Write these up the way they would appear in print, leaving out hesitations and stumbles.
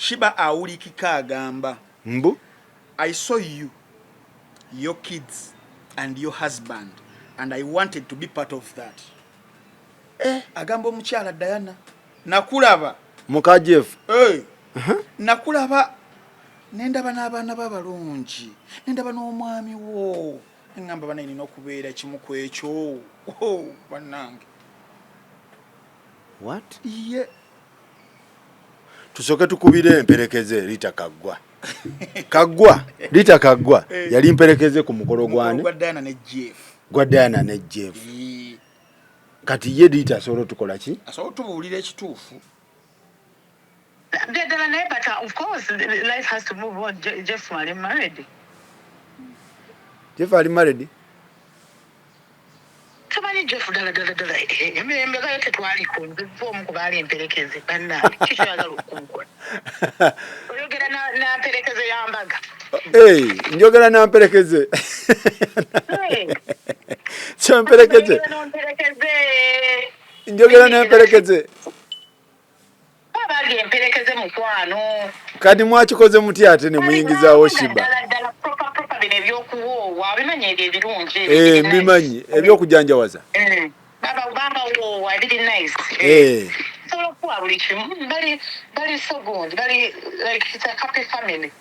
Shiba awulikika agamba mbu I saw you, your kids and your husband and I wanted to be part of that. Agamba omukyala Diana nakulaba muka Jeff nakulaba nendaba n'abaana babalungi nendaba n'omwami wo ngamba bana nina okubeera kimu ku ekyo bannange. What? Ye tusoke tukubire emperekeze Rita Kaggwa Kaggwa Rita Kaggwa yali mperekeze ku mukolo gwane gwa Diana ne Jeff kati ye Rita solo tukola ki asobola tubuulira ekituufu. But of course, life has to move on. Jeff was married. Jeff was married? Somebody Jeff dala. Emeka yote twali kumva mukubali emperekeze banna. Kisho yaza lukungu. Oyogera na emperekeze yambaga. Njogera na emperekeze. So emperekeze. Njogera na emperekeze. Bali emperekeze mukwano. Kati mwakikoze muti ate ne muyingizaawo Shiba. Proper bine byokuwoowa bimanyi ebyo ebirungi. Bimanyi ebyokujanjawaza. Baba woowa biri nice. So kuwa buli kimu bali so good. Bali like it's a happy family.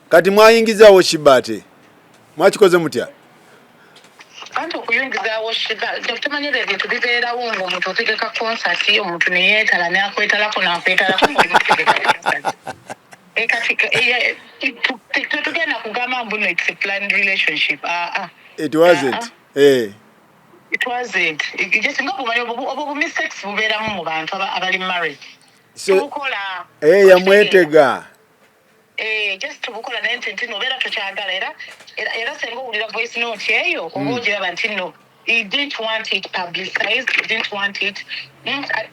Kati mwayingizaawo Shiba ate. Mwakikoze mutya? Kanto kuyingizaawo Shiba. Tumanyiira ebintu bibeerawo ng'omuntu otegeka concert omuntu ne yeetala n'akwetalako n'akwetalako ng'omutegeka. Tugenda kugamba mbu it's a planned relationship. It wasn't. It wasn't. Just nga kumanyi obu mistakes bubeeramu mu bantu abali married. So yamwetega. Just tubukola naye nti nobeera tokyagala era senga owulira voice note eyo oba ogiraba nti no, he didn't want it publicized, he didn't want it.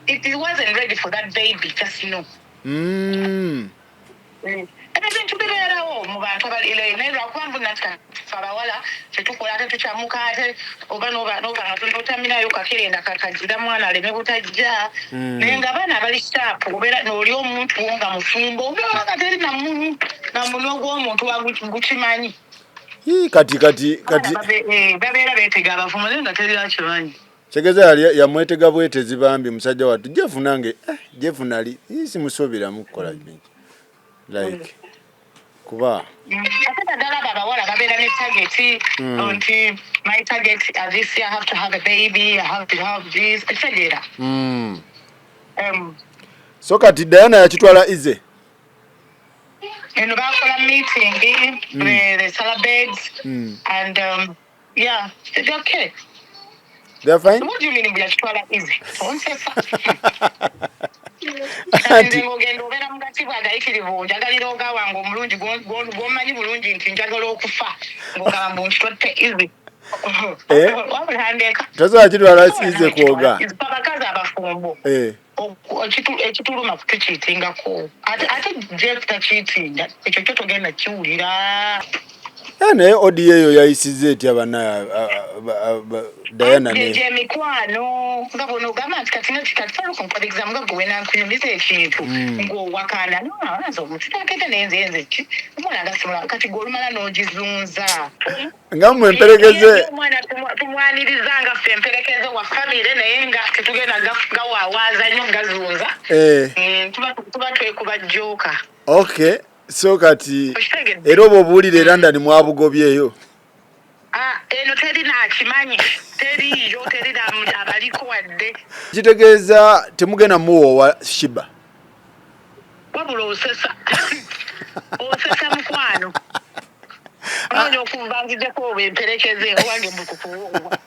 It wasn't ready for that baby, just no. Ebintu bibeerawo mu bantu abali naye lwakuba mbu nati abawala tetukola tetukyamuka ate oba n'obanga totaminayo kakirenda kakagira mwana aleme butajja naye ng'abaana abali sharp obeera n'oli omuntu wo nga mufumbo oba nga teri namunwa gw'omuntu wagukimanyi kati babeera beetega abafumo naye nga teri akimanyi. Kigeza yamwetega bwetezi bambi musajja wattu Jeff nange Jeff nali simusooberamu kukola bingi like kuba ddala abawala babeera ne target nti my target this year I have to have a baby, I have to have this etc. So kati Diana yakitwala ize eno bakola meeting they celebrate and yeah they're okay. They're fine. What do you mean by yakitwala ize? Ngogenda obeera mugati bwagayitirivu njagalira ogawa ng'omulungi gw'omanyi bulungi nti njagala okufa ng'ogamba mbu nkitwatte izi wabulandeeka tasobola kitwala ize kwoga abakazi abafumbo ekituluma kutukiitingako ate Jeff takiitinga ekyo kyo togenda kiwulira. Naye audio eyo yayisiza etya bana Diana ne mikwano nga bono ogamba nti kati kunkwatikiza nga gwe nankunyumiza ekintu ng'owakana nazo omuntu takete nenzenze ki omwana agasimula kati gw'olumala n'ogizunza nga mmwe emperekeze omwana tumwanirizanga ffe emperekeze wa famire naye nga tetugenda gawawaaza nnyo gazunza tuba twekuba jjooka. Okay. So kati era oba obuwulire era ndani mwabugobyeyo eno teri nakimanyi teriyo teri abaliko wadde kitegeeza temugenda muwoowa Shiba wabula osesa mukwano onoonya okuvangiddeko oba emperekeze owange mukukuwoowa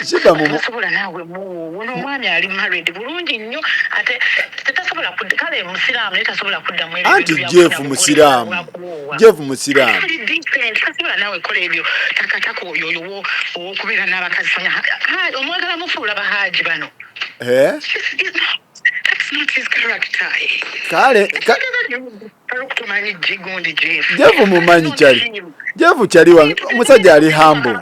Shiba tasobola naawe muwoowa n'omwami ali married bulungi nnyo ate tetasobola kudda kale musiraamu naye tasobola kuddamu anti Jeff musiraamu tasobola naawe kola ebyo takataka oyo owokubeera n'abakazi omwagala mufuula bahaji bano. That's not his character. Kale tumanyi jigundi Jeff. Jeff mumanyi kyali. Jeff kyali omusajja ali humble.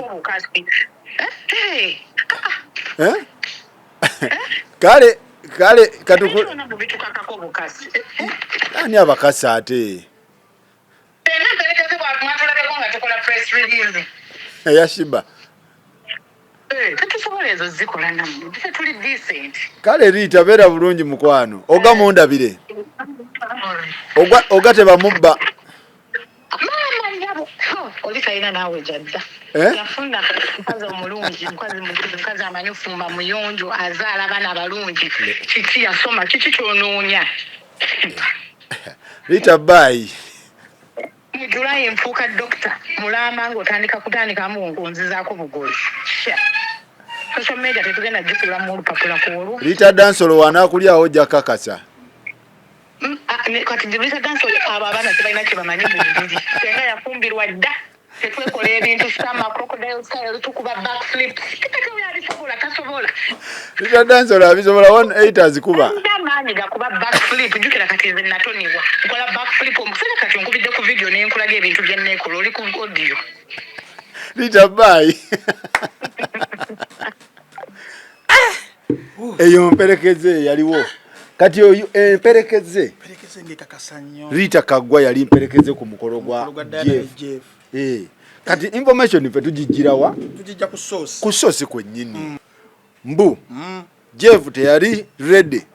kale katuko ani abakasi ate eya Shiba kale Rita beera bulungi mukwano ogamba ondabire ogateba mubba olikaina nawe jadda yafuna mukazi omulungi mukazi amanyi ofumba muyonjo azaala abaana abalungi kiki yasoma kiki kyonoonya Rita bye mu July nfuuka dokita mulamba ng'otandikamu ngonzizaako bugoli social media tetugenda gikulamu olupapula kwolwo Rita Dansolo wanaakulyawo ojja kakasa kati Rita Dansolo abo abaana tebalina kye bamanyi mu bibiri senga yafumbirwa dda tetwekola ebintu sama crocodile style tukuba backflip tasobola Rita Dansolo abisobola 180 azikuba maanyi gakuba backflip jukira kati nze natoniwa nkola backflip omusajja kati nkubidde ku video nenkulaga ebintu bye nekola oli ku audio Rita bye eyo mperekeze yaliwo kati oyo emperekeze ngekakasanyo Rita Kagwa yali mperekeze ku mukolo gwa Jeff kati information ife tujijirawa tujijja ku source kwennyini mbu Jeff teyali ready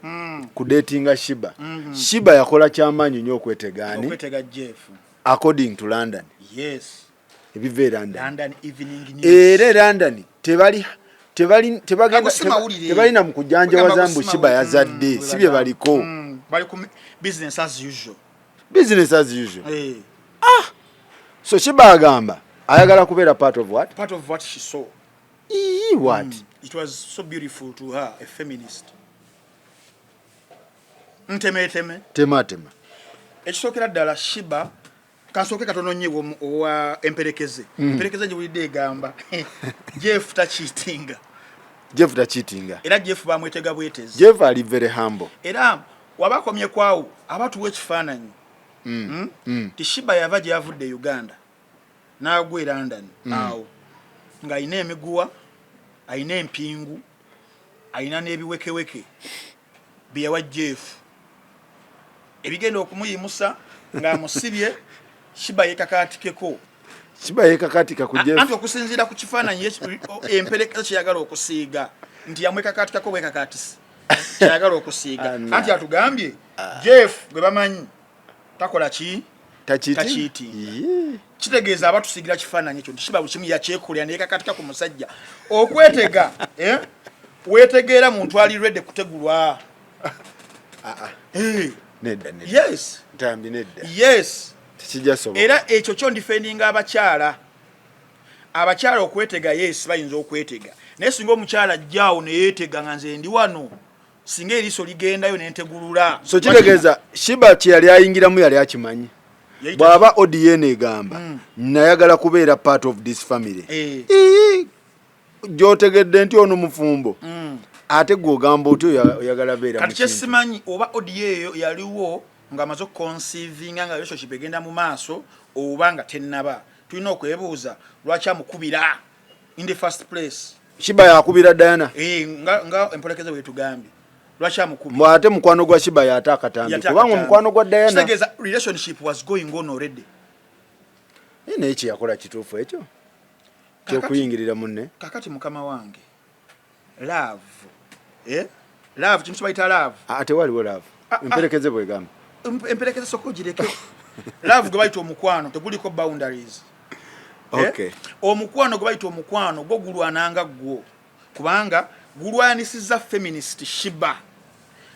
ku datinga Shiba Shiba yakola kyamaanyi nnyo okwetegaani Jeff according to London yes ebive London evening news London tebalina mu kujanja wazambu Shiba yazadde sibye baliko bali ku business as usual so Shiba agamba ayagala kubeera part of what she saw what it was so beautiful to her, a feminist. Ntemeteme ekisokera ddala Shiba kasoke katono nnyo owa emperekeze emperekeze nje bulidde egamba Jeff tachitinga era Jeff bamwetega bwetezi Jeff ali very humble era wabakomye kwawo abatuwa ekifaananyi ti Shiba yava gye yavudde Uganda n'agwa London awo ng'ayina emiguwa ayina empingu ayina n'ebiwekeweke byeyawa Jeff ebigenda okumuyimusa ng'amusibye Shiba yekakatikeko ku Jeff anti okusinziira ku kifaananyi emperekeza kyeyagala okusiiga nti yamwekakatikako bwekakatisi kyeyagala okusiiga anti atugambye Jeff gwe bamanyi takola ki tachiiti kitegeeza abatusigira kifaananyi ekyo nti Shiba buli kimu yakyekolera neyekakatika ku musajja okwetega wetegeera muntu ali ready kutegulwa nedda yes ntambi nedda yes tekijasoboka era ekyo kyo ndifendinga abakyala okwetega yes bayinza okwetega naye singa omukyala ajjaawo neyeetega nga nze ndi wano singa eriiso ligendayo nentegulula so kitegeeza Shiba kye yali ayingiramu yali akimanyi bw'aba ODN egamba nayagala kubeera part of this family gyotegedde nti ono mufumbo ate gw'ogamba otyo oyagala beera kati kyesimanyi oba ODN eyo yaliwo ng'amaze okuconcevinga nga relationship egenda mu maaso oba nga tennaba tulina okwebuuza lwaki amukubira in the first place Shiba yakubira Diana nga empolekeze bwetugambye lwaki amukubira mwate mukwano gwa Shiba yate akatambi kubanga mukwano gwa Diana kitegeeza relationship was going on already naye kyeyakola kituufu ekyo kyokuyingirira munne kakati mukama wange love love kintu kibayita love ate waliwo love emperekeze bwegamba emperekeze soko gireke love gwe bayita omukwano teguliko boundaries okay omukwano gwe bayita omukwano gwo gulwananga gwo kubanga gulwanisiza feminist Shiba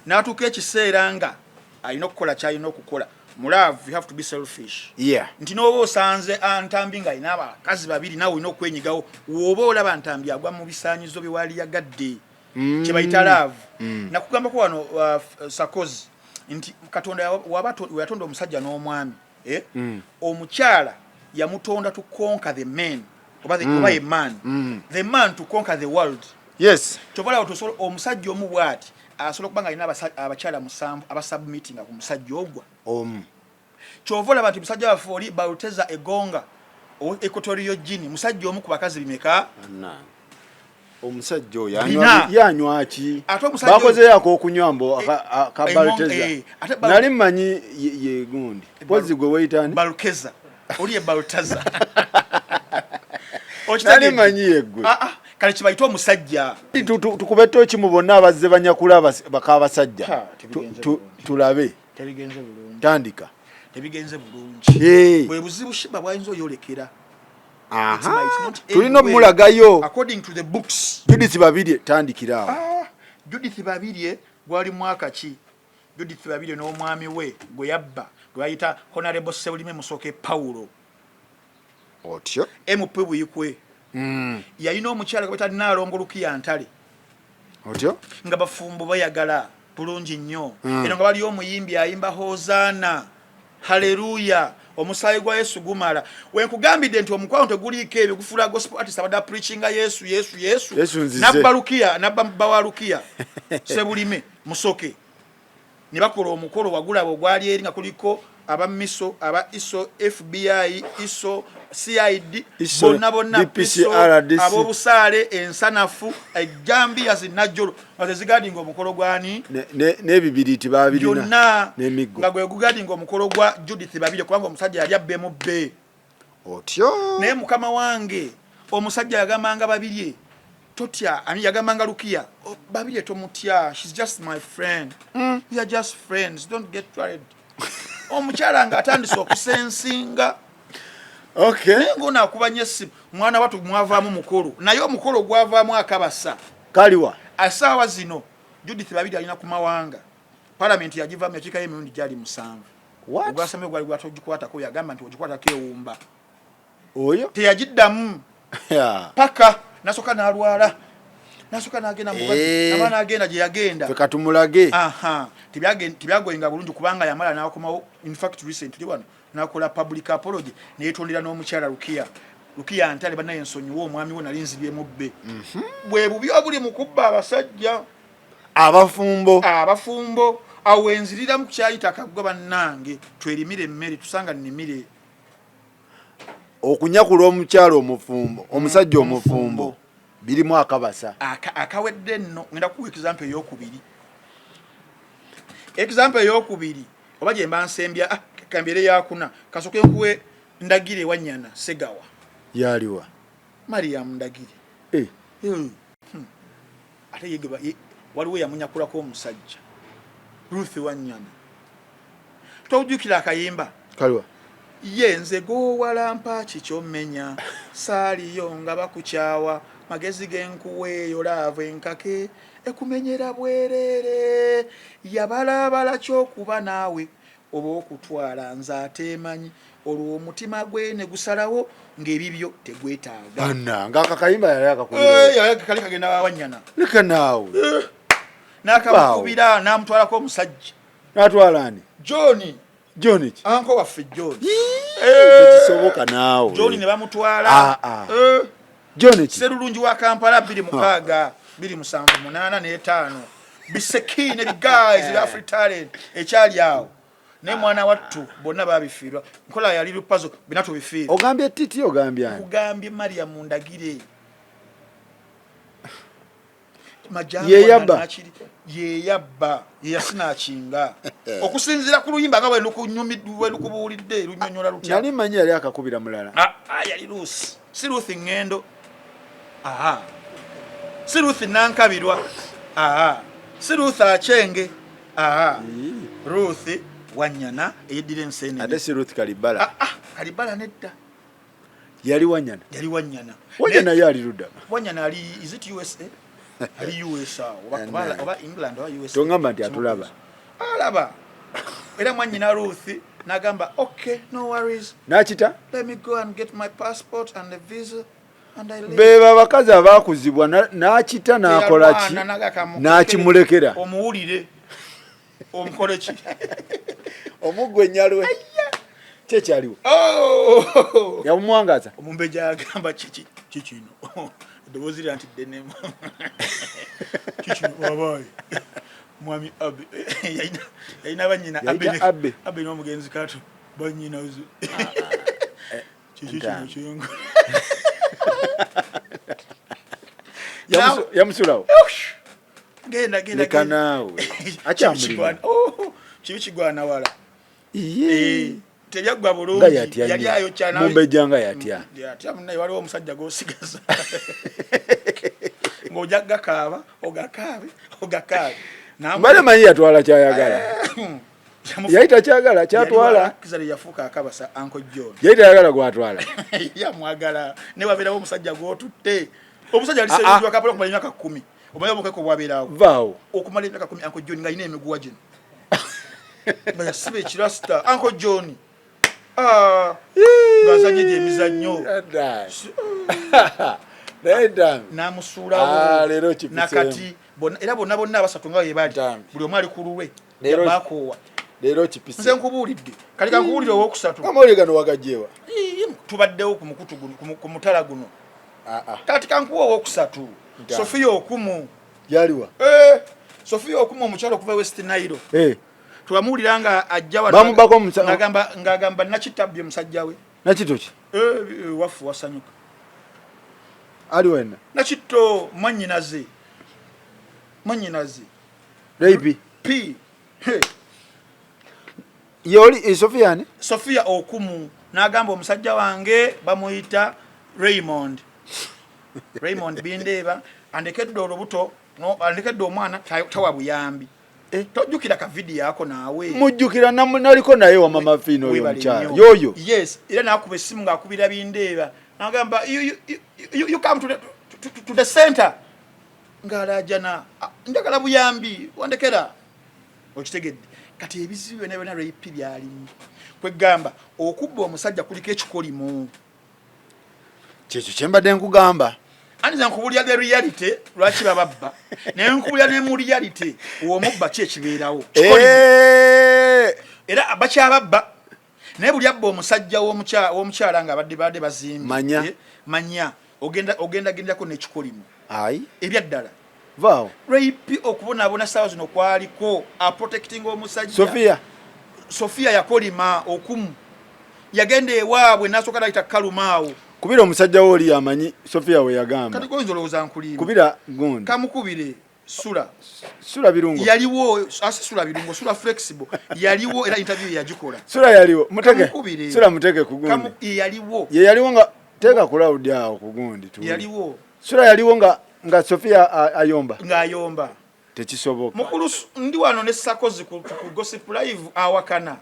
n'atuuka ekiseera nga alina okukola kyalina okukola mu love you have to be selfish nti n'oba osanze antambi nga alina abakazi babiri nawe olina okwenyigawo woba olaba ntambi agwa mu bisaanyizo bye wali yagadde kye bayita love nakugambako wano Sakozi nti Katonda yatonda omusajja n'omwami omukyala yamutonda to conquer the man oba a man the man to conquer the world yes chovala otosola omusajja omu bwati asobola kubanga alina abakyala 7 abasubmittinga ku musajja ogwa chovola abantu musajja wafoli Balteza Egonga o Equatorial Guinea musajja omu ku bakazi bimeka omusajja oyo Bina. yanywa ki Ate omusajja bakoze yako okunywa mbo akabalteza ate nali mmanyi ye gundi pozi gwe weyitani Balukeza oli Balutaza nali mmanyi yeggwe kale kibayita omusajja tukube toki mu bonna abazze banyakula bakabasajja tulabe tebigenze bulungi tandika tebigenze bulungi bwe buzibu Shiba bwayinza oyolekera tulina omulagayo according to the books. Judith Babirye tandikira awo Judith Babirye gwali mwaka ki Judith Babirye n'omwami we gwe yabba gwe bayita Honorable Sebulime Musoke Paulo otyo MP Buyikwe yalina omukyala gwe bayita Nalongo Lukiya Ntale otyo nga bafumbo bayagala bulungi nnyo eno nga bali omuyimbi ayimba Hozana Haleluya omusaayi gwa Yesu gumala wenkugambidde nti omukwano teguliiko ebyo gufula gospel artist abada preachinga Yesu nabbalukiya nabbawalukiya Sebulime Musoke ne bakola omukolo wagula ogwali eri nga kuliko aba miso aba iso FBI iso CID bonna abo busale ensanafu ejambi azinajolo bazigadi ngo omukolo gwani ne bibiriti babirina n'emiggo nga gwe gugadi omukolo gwa Judith Babirye kubanga omusajja yali abbe mu bbe otyo ne mukama wange omusajja yagamanga Babirye totya ani yagamanga Lukiya Babirye tomutya she's just my friend we are just friends don't get worried omukyala nga atandise okusensinga ngona akubanye simu mwana watu mwavaamu mukolo naye omukolo gwavaamu akabasa kaliwa asawa zino Judith Babirye alina ku mawanga parliament yagivaamu yakika y'emirundi gyali 7 ogwasamye gwali gwatogikwatako yagamba nti ogikwatako ewumba oyo teyagiddamu paka nasoka n'alwala nasoka n'agenda mubazi abaana agenda gye yagenda fe katumulage tibyagoyenga bulungi kubanga yamala n'akomawo in fact recently wano n'akola public apology n'etondera n'omukyala Lukiya Ntale banaye ensonyiwa omwami we nali nzibyemu bbe bwe bubi obuli mu kubba abasajja abafumbo awo enzirira mu kyayita akagwa bannange twerimire emmere tusanga nnimire okunyakula omukyalo omufumbo omusajja omufumbo birimu akabasa akawedde nno ngenda kuwa example eyokubiri oba gye mba nsembya kambire yakuna kasoke nkuwe Ndagire Wanyana Segawa yaliwa Mariam Ndagire ate yegeba waliwo yamunyakulako omusajja Ruth Wanyana tawujukira akayimba kaliwa yenze gowalampa kikyomenya saaliyo nga bakukyawa magezi genkuweeyo laava enkake ekumenyera bwerere yabalabala kyokuba naawe oba okutwala nze ateemanyi olwo omutima gwe ne gusalawo ng'ebibyo tegwetaaga ng'akakayimba yali akakulira kali kagenda Wanyana leka naawe n'akamukubira n'amutwalako omusajja n'atwala ani John ki anko waffe John kisoboka naawe John ne bamutwala John ki Serulungi wa Kampala 26 278 bisekine guys ba free talent ekyali awo ne mwana wattu bonna babifiirwa nkola yali lupazo binatu bifiirwa ogambye titi ogambye ani ogambye Mariam Ndagire yeyabba yeyasina kinga okusinzira ku luyimba nga bwe lukubuulidde lunyonyola lutya nali manyi yali akakubira mulala yali Ruth si Ruth Ngendo si Ruth Nankabirwa si Ruth Achenge Ruth Wanyana eyeddira ensene ate si Ruth Kalibala Kalibala nedda yali Wanyana Wanyana yali ludda Wanyana ali is it USA ali USA oba England oba USA tongamba nti atulaba alaba era mwanyina Ruth nagamba okay no worries nakita let me go and get my passport and the visa and I leave beba bakazi abakuzibwa nakita nakola ki nakimulekera omuwulire omukoleki omugwe nyalwe kyaliwo yamumwangaza omumbeja agamba kikino dowozira anti denemo kikino wabaye mwami abe yaina banyina abe n'omugenzi kato banyina uzu kikino kyengo yamusulawo genda leka naawe akyamulina kibi kigwana wala iye tebyagwa bulungi yali ayo cyane mumbejanga yatya yatya munne waliwo omusajja gosigaza ng'ojagga kaaba ogakaabe mbale manyi yatwala kyayagala yayita kyagala kyatwala kizali yafuuka akabasa Uncle John yayita yagala gwatwala yamwagala ne wabeerawo omusajja gw'otutte omusajja aliseeddwa kapolo okumala emyaka 10 omanyi obukeko bwabeerawo vaawo okumala emyaka 10 Uncle John ng'alina emiguwa gino nga yasiba ekirasita Uncle John ng'azanye gye emizannyo n'amusuulawo nakati era bonna abasatu nga bwe bali buli omu ali ku lulwe bakoowa leero kipisi nze nkubuulidde kali kankubuulire owookusatu amawulire gano wagajewa tubaddewo ku mukutu guno ku mutala guno kati kankuwa owookusatu Sophia Okumu yaliwa Sophia Okumu omukyalo okuva West Nile twamuwulira nga ajja ng'agamba nakitabye musajja we nakitoki wafu wasanyuka ali wena nakitto manyinaze Raypi P yoli Sofiane Sophia Okumu n'agamba omusajja wange bamuyita Raymond Bindeeba andekedde olubuto andekedde omwana tawa buyambi tojjukira ka video yako naawe mujjukira naliko naye wa mama Fino oyo omukyala yoyo yes era nakuba essimu ng'akubira Bindeeba n'agamba you come to the center ng'alajana njagala buyambi wandekera okitegedde kati ebizibu byonna Raypi byalimu kwegamba okubba omusajja kuliko ekikolimo kyekyo kyembadde nkugamba anza nkubulya the reality lwaki bababba naye nkubulya ne mu reality omubba ki ekibeerawo era abakyababba naye buli abba omusajja w'omukyala nga badde bazimbi manya ogendagendako n'ekikolimo ebyaddala vaawo Raypi okubonaabona saawa zino kwaliko aprotecting omusajja Sophia yakolima Okumu yagenda ewaabwe n'asooka nayita kalumaawo kubira omusajja wo oli amanyi Sophia we yagamba kati gonzo lowooza nkulimba kubira gundi kamukubire sula birungo yaliwo sula birungo sula flexible yaliwo era interview yagikola sula yaliwo muteke ku gundi yaliwo nga teka kulaudi awo ku gundi tu yaliwo sula yaliwo nga Sophia ayomba tekisoboka mukulu ndi wano ne Sakozi ku Gossip Live awakana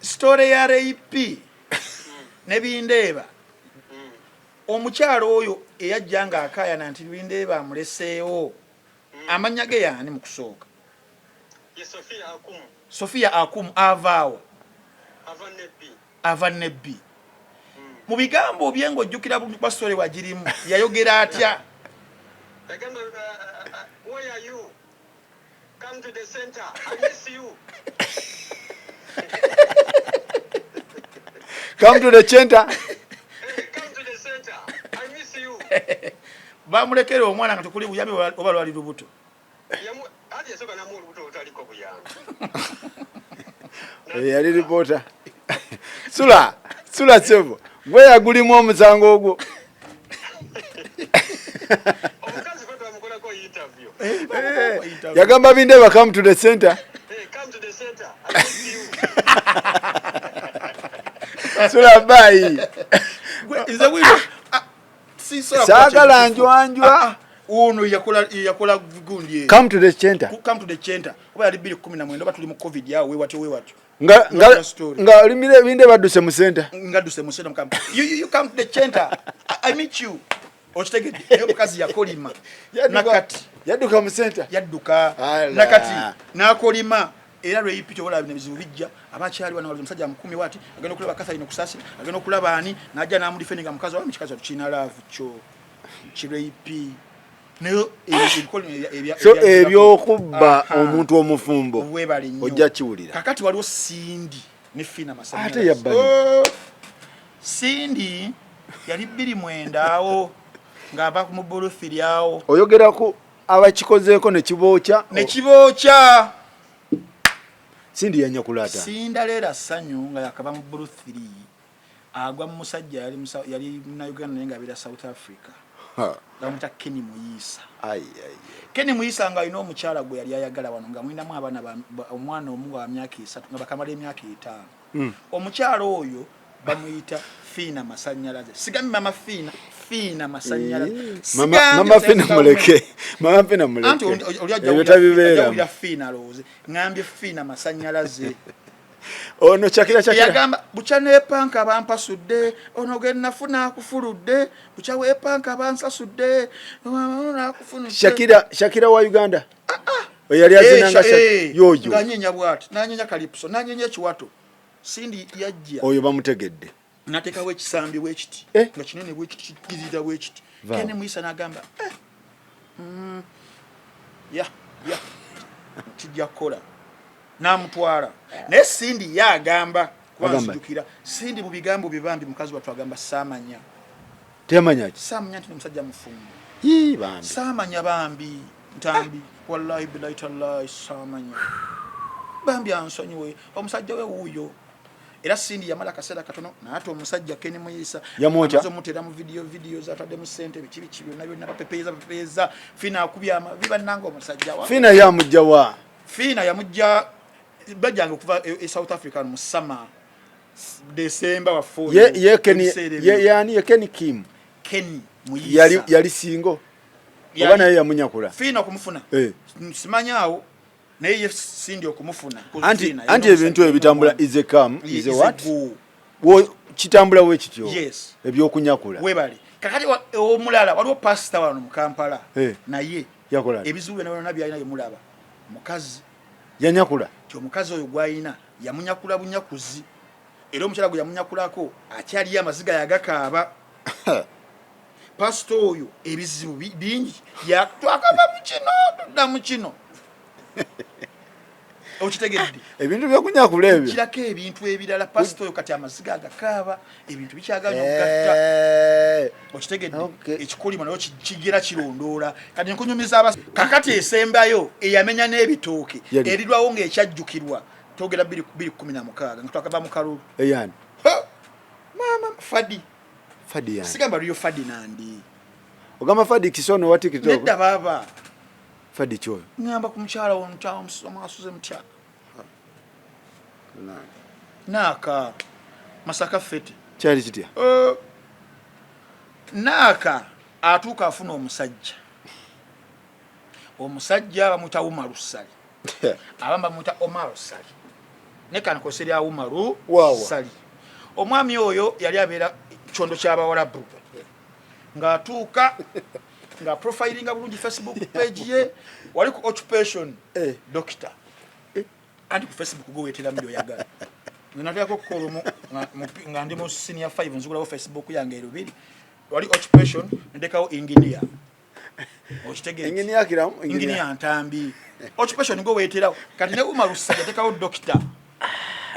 story ya Raypi ne Bindeeba omukyalo oyo eyajja nga akaayana nti Bindeeba amuleseewo amanya ge yaani mu kusooka Sophia Akumu avaawa ava nebbi mu bigambo byengo ojjukira bwa story wagirimu yayogera atya where are you? Come to the center. I miss you. Come to the center. Come to the center. I miss you. Bamulekera omwana nga tukuli buyambi oba lwali lubuto. Ati yasoka na mu lubuto utaliko buyambi. Yali reporter. Sula sevo. Gwe yagulimu omusango ogwo. Yagamba Bindeeba come to the center. Come to the center. I miss you. Sula bai. Is that way? Sagala njwanjwa. Uno yakola gundi. Come to the center. Come to the center. Oba yali 2019 oba tuli mu COVID yawe wewatyo. Nga limire Bindeeba duse mu center. Ngaduse mu center mukamba. You come to the center. I meet you. Ochitegedde eyo mukazi yakolima nakati yadduka mu center yadduka nakati nakolima era Raypi tobola bizibu bijja abakyali wana wali musajja mukumi wati agenda okulaba Catherine kusasira agenda okulaba ani najja namudifendinga mukazi wa mukikazi tukina love kyo Raypi nayo ebyo okubba omuntu omufumbo ojja kiwulira kakati waliwo Cindy ne Fina Masanya ate yabbali Cindy yali 29 awo ngaba ku mubuluthiri awo oyogera ku abakikozeeko ne kiboocha Cindy yanyakulata Cinderella sanyu nga yakaba mu buluthiri agwa mu musajja yali na Uganda nga abira South Africa bamuta Kenny Muyisa. Ai. Kenny Muyisa nga alina omukyala gwe yali ayagala wano nga mwinamu abaana omwana omu wa myaka 3 nga bakamala emyaka 5. Omukyala oyo bamuyita Fiina Masanyalaze. Sigami mama Fiina Masanyalaze. Mama Fiina muleke. Mama Fiina muleke. Anti oli ajja Fiina loze. Ngambye Fiina Masanyalaze. Ono Shakira yagamba bucha nepanka bampasudde ono gennafuna akufuludde bucha wepanka bansasudde nakufuna Shakira wa Uganda yali azinanga yoyo nganyenya bwati nanyenya kalipso nanyenya ekiwato sindi yajja oyo bamutegedde nateka we kisambi we kiti nga kinene we kiti kizida we kiti Kenny Muyisa nagamba ya tijja kola namutwala naye Sindi yagamba kubasujukira Sindi mu bigambo bibambi mukazi watu agamba samanya temanya samanya nti musajja mufumbo bambi samanya bambi ntambi wallahi billahi tallahi samanya bambi ansonyiwe omusajja we wuyo era Sindi yamala kasera katono nato omusajja Kenny Muyisa yamocha mutera mu video zatadde mu sente bichi nabyo napepeza Fiina akubya biba nango omusajja wa Fiina yamujja wa Fiina yamujja bajanga kuva South Africa mu summer December wa 4 ye Kenny Kim Kenny Muyisa yali singo oba naye yamunyakula Fiina okumufuna simanyaawo naye Sindi okumufuna anti ebintu ebitambula is a what wo kitambula we kityo yes ebyokunyakula webali kakati omulala waliwo pastor wano mu Kampala naye yakola ebizubu nabyo alina yemulaba mukazi yanyakula omukazi oyo gwayina yamunyakula bunyakuzi era omukyala gwe yamunyakulako akyali amaziga yagakaaba pastor oyo ebizibu bingi twakava mu kino tudda mu kino okitegedde ebintu byokunyakula ebyo kirako ebintu ebirala pastor oyo kati amaziga agakaaba ebintu bikyaganya okugatta okitegedde ekikolimo nayo kigira kirondoola kati nkunyumiza kakati esembayo eyamenya n'ebitooke eridwawo ng'ekyajjukirwa togera 2016 nga twakava mu kalulu eyani mama Fadi yani sigamba liyo Fadi nandi ogamba Fadi kisono wa TikTok nedda baba Fadi choyo ngamba ku mukyala w'omutawa asuze mutya naka Masaka fete kyali kitya naka atuuka afuna omusajja bamuta Umaru Sali abamba muta Omar Sali ne kan ko seria Umaru Sali omwami oyo yali abeera chondo ky'abawalabu nga atuuka nga profilinga bulungi Facebook page ye wali ku occupation doctor anti ku Facebook go wetera mbyo yaga ninataka ko kolomo nga ndi mu senior 5 nzugula Facebook yange erubiri wali occupation ndekawo engineer okitegere engineer ntambi occupation go wetera kati ne Umaru Sali atekawo doctor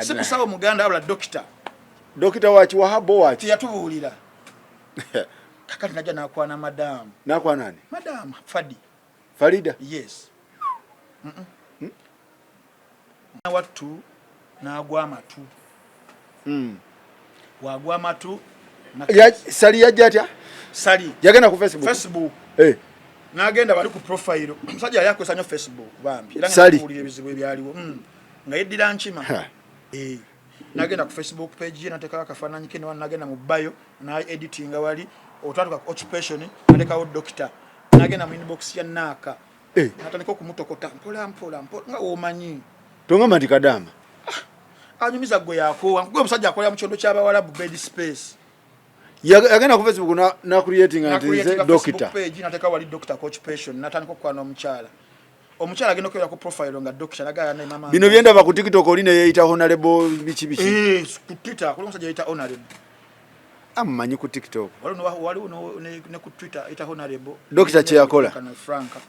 sikusaba muganda abula doctor wachi wahabo wachi yatubulira kakati najja nakwana madam nakwana madam Fadi Farida yes na watu nagwa matu wagwa matu Sali yajja Sali yagenda ku Facebook nagenda bali ku profile musajja yako sanyo Facebook bambi era ngabulira ebizibu ebyaliwo nga yeddira nkima nagenda ku Facebook page nateka akafananyi kene wana nagenda mu bio na editing wali otatuka occupation natekawo doctor nagenda mu inbox ya naka natandika okumutokota mpola nga omanyi tonga kadama anyumiza gwe yako gwe musajja akolera mu kyondo ky'abawalabu bed space yagenda ku Facebook na creating doctor page nateka wali doctor occupation natandika okwana omukyala agenda okwera ku profile nga doctor nagaya ne mama bino byenda ba ku TikTok oli ne yeyita honorable bichi ku Twitter kulo musajja yeyita honorable amanyi ku TikTok waliwo ne ku Twitter yeyita honorable doctor kye yakola Franka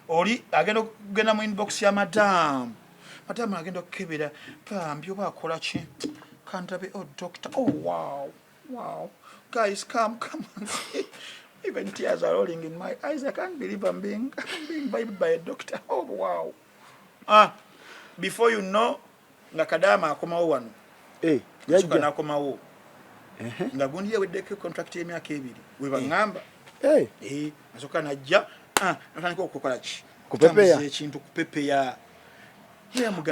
oli agenda mu inbox ya madam agenda okebera pambi oba akola ki kantabe doctor wow guys come and see. Even tears are rolling in my eyes. I can't believe I'm being vibed by a doctor. Oh wow. Before you know, nakadama akomawo wano. Yajja nakomawo. Nga gundi ya wedeke contract emyaka 2. We bangamba asoka najja natandika okukola ki kupepeya ekintu kupepeya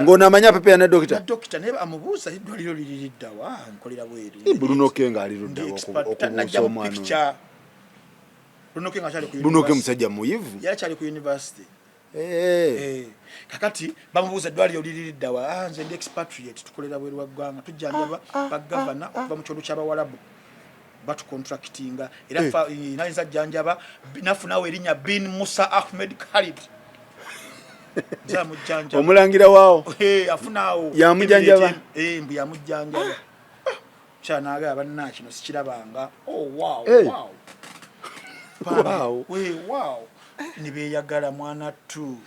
ng'ono amanya pepeya ne dokita naye amubuuza eddwaliro liririddawa nkolera bweru Brunoke ng'ali luddawa okubuuza omwana Brunoke musajja muyivu yakyali ku university kakati bamubuuza eddwaliro liririddawa nze ndi expatriate tukolera bweru wa ggwanga tujjanjaba bagavana okuva mu kyalo ky'abawalabu batucontractinga era nayinza jjanjaba nafunawo erinnya bin Musa Ahmed Khalid omulangira waawo afunaawo yamujjanjaba mbu yamujjanjaba kyanaga abanna kino sikirabanga wow nibeyagala mwana tu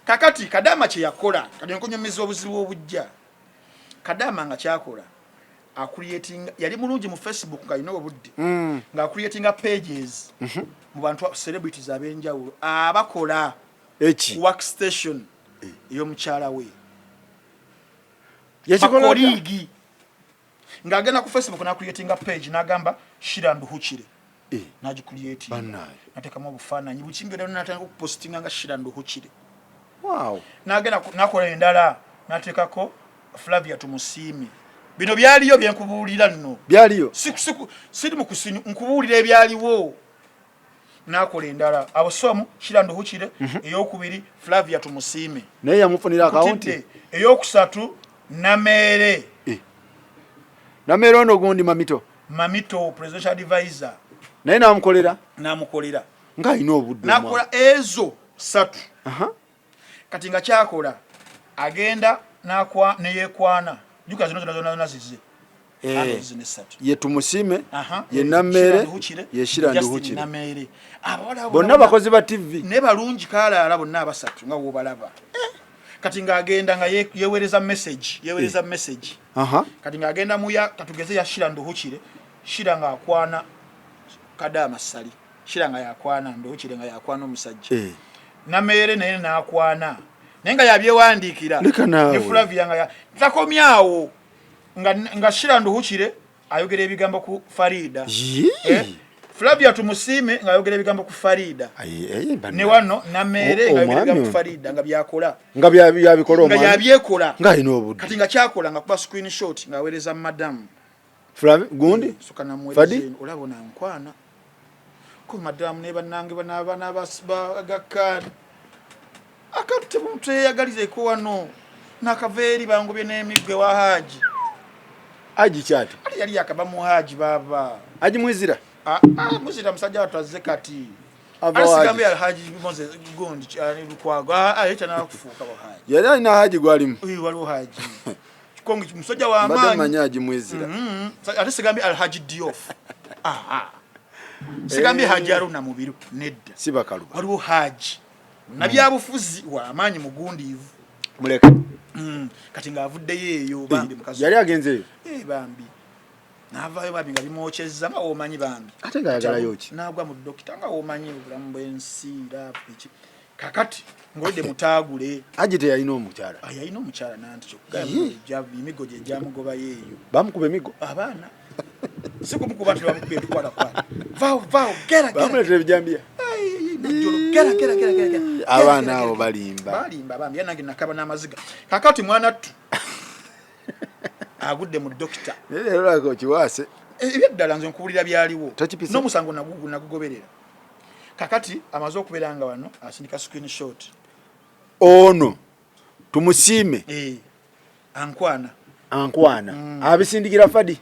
kakati Kadama kye yakola kati nkunyumiza obuzibu obujja Kadama nga kyakola creating yali mulungi mu Facebook nga ino obudde nga creating pages mu bantu celebrities abenjawulo abakola workstation iyo mchala we yakikola ligi nga agenda ku Facebook na creating page nagamba Shira Nduhukire naji create nateka mu bufaananyi bukinge lero natanga ku postinga nga Shira Nduhukire nagenda nakola endala natekako Flavia Tumusiime bino byaliyo byenkubuulira nno byaliyo siri mu kusinyu nkubuulira ebyaliwo nakola endala abosomu Shira Nduhukire eyokubiri Flavia Tumusiime naye yamufunira account eyokusatu Namere ono gundi mamito presidential advisor naye namukolera nga alina obudde nakola ezo satu kati nga kyakola agenda neyekwana juka zino zize ye Tumusiime ye Namere ye Shira Nduhukire bonna bakozi ba TV ne balungi kalaala bonna abasatu nga wobalaba kati nga agenda nga yewereza message kati nga agenda muya katugeze ya Shira Nduhukire Shira nga akwana Kadama sali Shira nga yakwana Nduhukire nga yakwana omusajja Namere naye nakwana nenga yabyewandiikira ne Flavia nga takomyawo nga Shira Nduhukire ayogera ebigambo ku Farida Flavia Tumusiime nga ayogera ebigambo ku Farida ne wano Namere nga ayogera ebigambo ku Farida nga byakola nga byabikola nga yabyekola nga alina obudde kati nga kyakola nga kuba screenshot nga aweereza madam Flavia gundi soka namwezi olabona nkwana ko madam ne banange bana bagakana akate mutwe yagalize ko wano nakaveri bangu bye nemigwe wa haji kyati yali yakaba mu haji baba haji mwizira muzira musajja watazze kati asigambe haji Moses gundi cyane lukwaga ayecha na kufuka wa haji yali alina haji gwalimu waliwo haji kikongo musajja wa amani madam manyaji mwizira ate sigambe alhaji Diof sigambe haji aruna mubiru nedda sibakaluba waliwo haji nabyabufuzi wa amanyi mugundivu muleka kati nga avudde yeyo bambi mukazi yali agenzeyo bambi navayo babi nga bimocheza nga omanyi bambi ate nga yagala yoki nagwa mu dokita nga omanyi obulamu bw'ensi rapiki kakati ngolide mutagule ajite yalina omukyala yalina omukyala nanti kyokka emigo gye gyamugoba yeeyo bamukuba emigo abaana sikumukuba nti bamukuba etukwala kwala vao gera bamuletera ebijambiya gera abaana abo balimba bambi yanange nakaba n'amaziga kakati mwana tu agudde mu dokita lero lako kiwase ebyaddala nze nkubulira byaliwo n'omusango nagugoberera kakati amaze okubeeranga wano asindika screenshot ono Tumusiime ankwana abisindikira fadi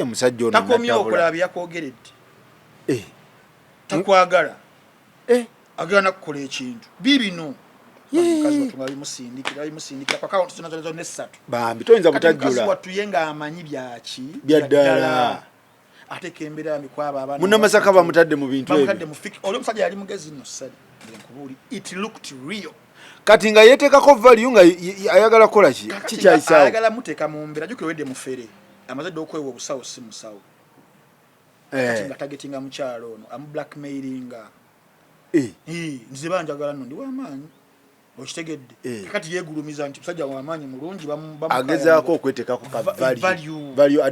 omusajja ono takomye okola byakwogeredde takwagala agana kukola ekintu bibino kazi watu bimusindikira kwa account tunazo nesatu bambi toyinza kutajjula kazi watu yenga amanyi byaki byaddala ate kembera mikwaba abana munna masaka bamutadde mu bintu ebyo bamutadde mu fiki olwo musajja yali mugezi no sali nkubuli it looked real kati nga yetekako value nga ayagala kola ki kikyaisawo ayagala muteka mu mbera jukwe wedde mufere amazadde okwewa obusawo si musawo kati nga targetinga mukyalo ono amu blackmailinga nze banjagala no ndi w'amaanyi okitegedde kakati yeegulumiza nti musajja w'amaanyi mulungi agezaako okweteekako ka value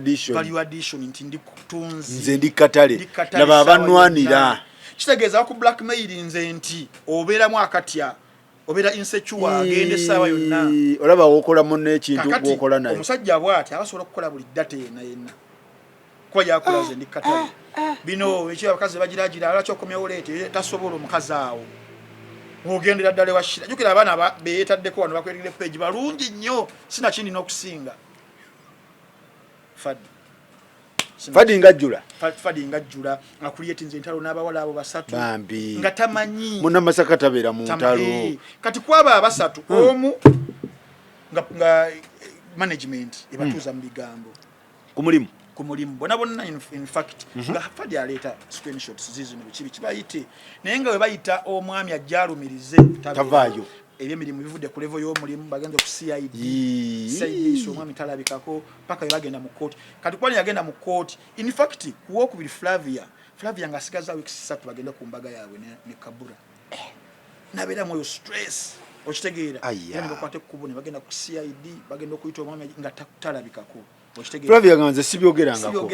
addition nti ndi kutunzi nze ndi katale laba abanwanira kitegeeza ku blackmail nze nti obeeramu akatya obeera insecure agende essaawa yonna olaba wokolamu n'ekintu gwokola naye omusajja bw'ati abasobola okukola buli data yenna kuba yakola ze ndi katale bino ekyo abakazi bagiragira lwaki okomyewo leete tasobola omukazi awo ogendera ddala ewashira jjukira abaana beetaddeko wano bakwerigire page balungi nnyo sinakindi n'okusinga Fadi ngajjula akulietinze ntalo n'abawala abo basatu bambi nga tamanyi muna masaka tabeera mu ntalo kati kwaba abasatu omu nga management ebatuuza mu bigambo ku mulimu bonna in fact nga Fadi aleeta screenshots zizino bikibi kibayite naye nga we bayita omwami ajjalumirize tavaayo ebyemirimu bivudde ku level y'omulimu bagenda ku CID so omwami talabikako paka bagenda mu court kati kwani yagenda mu court in fact kuwokubiri Flavia nga asigaza weeks 3 bagenda ku mbaga yaabwe ne Kabura nabeera moyo stress okitegeera ngo kwate kubone bagenda ku CID bagenda okuyita omwami nga talabikako okitegeera Flavia ganze sibyogerangako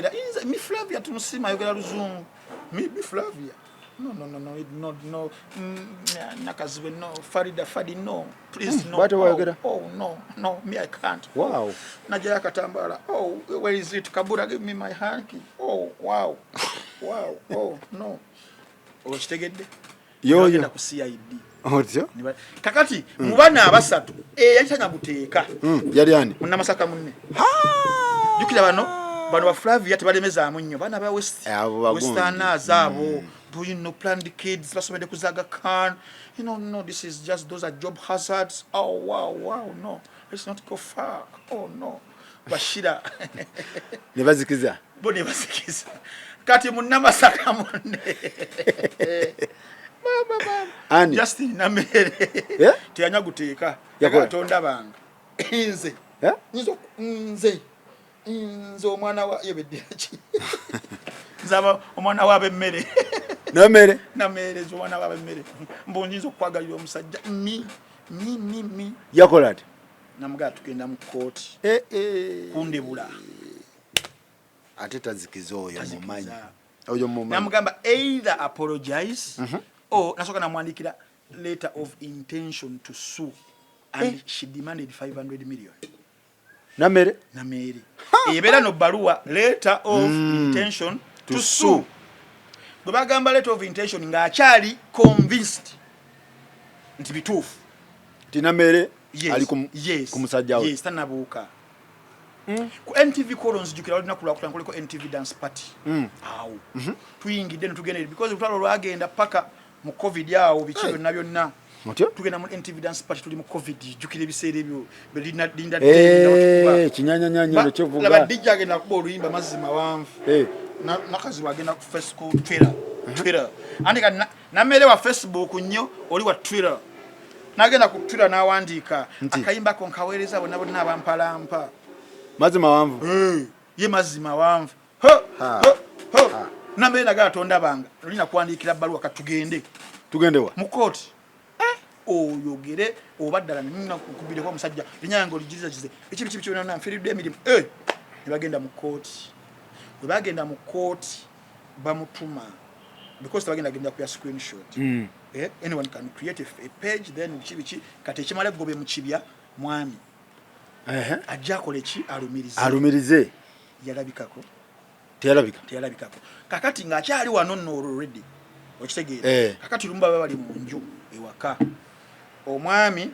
mi Flavia tumusima yogera luzungu mi Flavia no nakazibe no Fadi no please no no me I can't wow najaya katambala where is it Kabura give me my hanky wow no okitegedde yoyo ku CID otyo kakati mubana abasatu yalitanya guteeka yali ani munnamasaka munne jukira bano ba Flavia tebalemezaamu nnyo bana ba Western azabo planned kids basomede kuzaga Khan no this is just those are job hazards wow no let's not go far no bashira nebazikiza kati munnamasaka munne ani Justin Namere tiyanya guteeka yatonda banga nze omwana wa yebeddeaki nzaba omwana wa bemmere namere omwana wa bemmere mbonyiza okwagalira omusajja mi yakola ati namugaa tugenda mu kooti kundebula ate tazikiza oyo mumanyi namugamba either apologize or nasoka namwandikira letter of intention to sue and she demanded 500 million namere ebeera no baluwa letter of intention to sue gwe bagamba letter of intention ng'akyali convinced nti bituufu tinamere ali ku musajja we tanabuuka ku NTV colons jukira olina kulakutana kuliko NTV dance party awo tuyingidde netugende because utalo lwagenda paka mu covid awo bikiyo byonna tugenda mu NTV dance party tuli mu covid jukira ebiseera ebyo linda kinyanyanyanya ekyovuga laba DJ agenda kuba oluyimba mazima wanvu nakazi wagenda ku Facebook Twitter andika namere wa Facebook nnyo oli wa Twitter nagenda ku Twitter nawandiika akayimba ko nkaweereza bonna abampalampa mazima wanvu ye mazima wanvu namere naga atonda banga olina kuwandiikira baluwa katugende wa mu court oyogere obaddala nina kubire kwa musajja linyango lijiriza kize ekibi kyona mfiridde emirimu bagenda mu court bagenda mu court bamutuma because bagenda kuya screenshot anyone can create a page then kibi kati kimale gobe mu kibya mwami ajja koleki alumirize yalabikako teyalabikako kakati ng'akyali wano nno already okitegeera kakati lumba bali mu nju ewaka omwami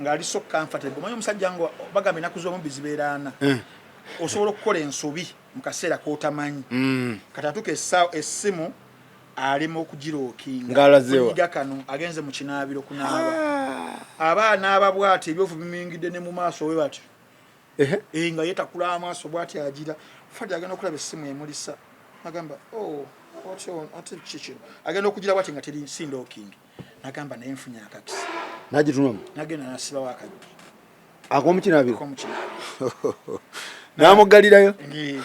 ng'ali so comfortable manyi omusajja ngo bagambe nakuzo mu bizibeerana osobola okukola ensobi mu kaseera k'otamanyi kati atuuka essimu alimu okugirookinga kuyiga kano agenze mu kinaabiro kunaaba abaana ababwati ebyovu bimingidde ne mu maaso we batyo nga yetakula amaaso bwati agira Fadi agenda okulaba essimu emulisa agamba ate kiki agenda okugira bwati nga teri sindooking nagamba naye nfunya akakisa nagitunamu nagenda nasiba wakabiri akomukinabiro namugalirayo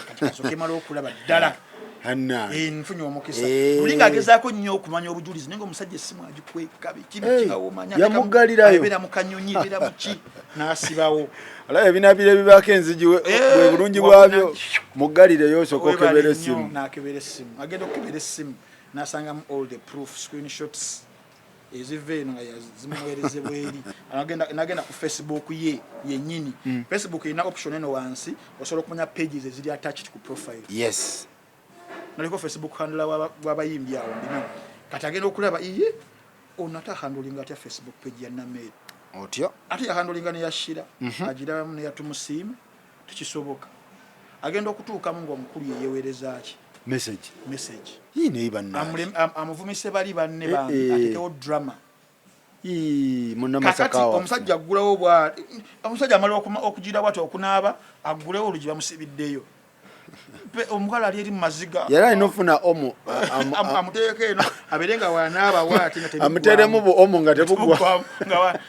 kati kasooke mala okulaba ddala Anna. Nfunye omukisa. Lulinga agezaako nnyo okumanya obujulizi nenga omusajja essimu agikweka kibi kiawomanya. Yamugalirayo. Ebera mu kanyonyi ebera mu ki n'asibawo. Ala ebinabire bibaako enzigi bwe bulungi bwabyo mugalire yosoko okebera essimu. N'akebera essimu. Agenda okebera essimu n'asangamu all the proof screenshots. Ezive eno nga zimuweereze bweri. N'agenda ku Facebook ye yennyini. Facebook erina option eno wansi osobola okumanya pages eziri attached ku profile. Yes. Naliko Facebook handle w'abayimbi awo ndina. Kati agenda okulaba iye onata handling atya Facebook page ya Namere. Otyo. Ate ya handling ne yashira. Agira ne yatumusimu tukisoboka. Agenda okutuukamu ng'omukulu yeyeweereza ki. Message. Hii ne ibanna. Amuvumise bali banne bange atekewo drama. Muna masakawa. Omusajja aggulawo bwa omusajja amala okugira bwati okunaaba aggulewo olugi bamusibiddeyo. Omukala ali eri maziga. Yala inofuna omo amuteeke eno aberenga wanaaba wati nga tebi. Amuteremu bu omo nga tebugwa. Nga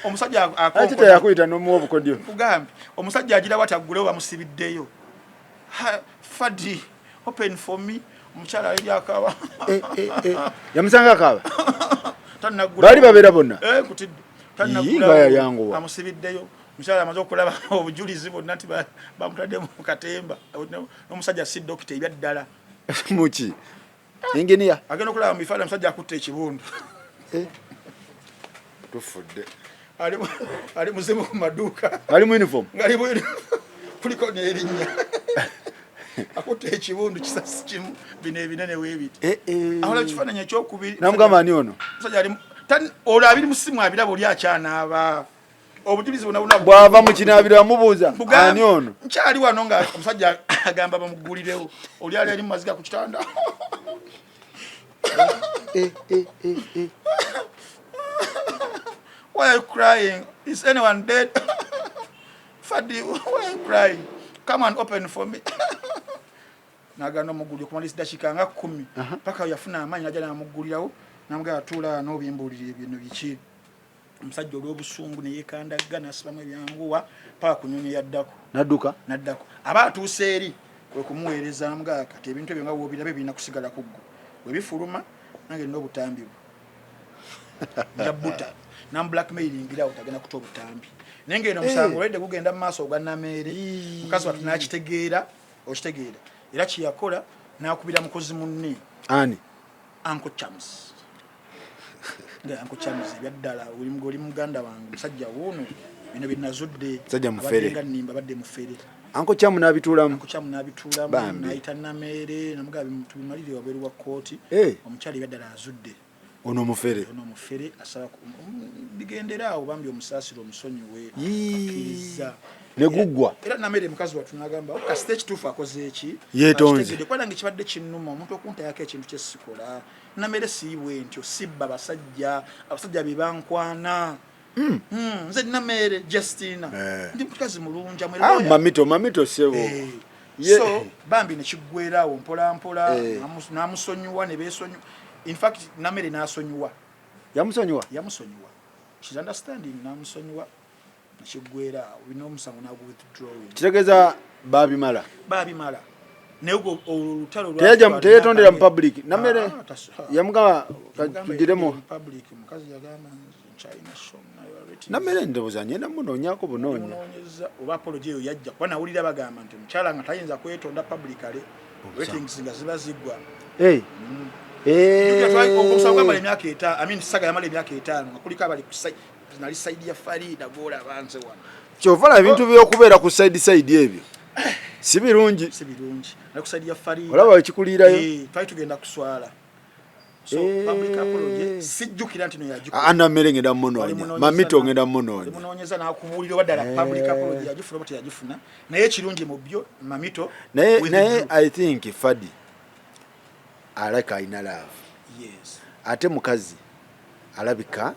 omusajja akoko. Akita yakuyita nomu obukodyo. Kugambi omusajja agira bwati aggulewo bamusibiddeyo. Fadi open for me. Omukyala ali akaba. Yamusanga akaba. Tanagula. Bali babera bonna. Kutidde. Tanagula. Amusibiddeyo. Omukyala amaze okulaba obujulizi bonna nti bamutadde mu katemba. N'omusajja si dokita ebyaddala. Muki. Engineer. Agenda okulaba mu bifaananyi omusajja akutte ekibundu. Tufudde. Ali muzimu ku maduuka. Ali mu uniform. Ngali mu kuliko n'erinnya. Akutte ekibundu kisasi kimu bino ebinene weebiti. Awola ekifaananyi ekyokubiri. Namugamba ani ono? Omusajja ali olwo abiri mu ssimu abiraba oli akyanaaba. Obujulizi bonna bwava mu kinaabiro amubuuza ani ono? Nkyali wano nga omusajja agamba bamugulirewo. Oli ali ali mu maziga ku kitanda. Why are you crying? Is anyone dead? Fadi, why are you crying? Come and open for me. Nagano mugulyo kumalisi dashika nga 10 paka yafuna amanyi najja namugulirawo namugaya atula n'obimbulira ebintu biki. Omusajja olw'obusungu ne yekandaga n'asibamu ebyanguwa paka kunyonyi yaddako. Naddako. Aba atuuse eri kwe kumuweereza namugaya kati ebintu ebyo nga wobirabe birina kusigala ku ggwe. Bwe bifuluma nange nina obutambi bwo. Njabbuta. Nam blackmailingira utagenda kutoa obutambi. Nenge eno musango olwedde gugenda mu maaso ogwa Namere. Mukazi watu n'akitegeera, okitegeera. Era kiyakola n'akubira mukozi munne. Ani? Uncle Chams. Nga Uncle Chams ebyaddala oli muganda wange musajja wuno bino binazudde. Sajja mufere. Nga nnimba badde mufere. Uncle Cham n'abituulamu. Uncle Cham n'abituulamu. N'ayita Namere namugabe tumalire wabweru wa kooti. Omukyala ebyaddala azudde. Ono mufere. Asaba bigendera awo bambi omusaasiro omusonyiwe. Akkiriza. Negugwa. Era Namere mukazi watu nagamba ka stage 2 akoze eki. Yetonze. Kwana ngikibadde kinnuma omuntu okunta yake ekintu kyesikola. Namere siibwe ntyo sibba abasajja bibankwana. Nze Namere Justina. Ndi mukazi mulungi amwe. Mamito sebo. So bambi ne kiggwerawo mpola namusonyiwa ne beesonyiwa. In fact, Namere n'asonyiwa. Yamusonyiwa. She's understanding namusonyiwa. Nakigwera olina omusango nagu withdrawing. Kitegeeza baabimala. Nego olutalo lwa teyetondera mu public. Namere yamugamba tugiremu. Public mukazi yagamba China show nayo. Namere ndoboza nyenda munonyako bunoonya. Munonyeza oba apology yo yajja kwa nawulira bagamba nti mukyala nga tayinza kwetonda publicly. Ratings nga ziba ziggwa. Okusanga bali emyaka 5, I mean saga yamala emyaka 5 nga kulika bali nali side ya Farida gola banze wana. Kyovala ebintu by'okubeera ku side ebyo. Si birungi. Na ku side ya Farida. Olaba ekikulirayo. Twali tugenda kuswala. So public apology sijjukira nti no yajukira. Namere ngenda munoonya. Mamito ngenda munoonya. Munonyeza nakubulira wadala public apology yajufuna bati yajufuna. Naye ekirungi mu byo Mamito. Naye I think Fadi alaka ina love. Yes. Ate mukazi alabika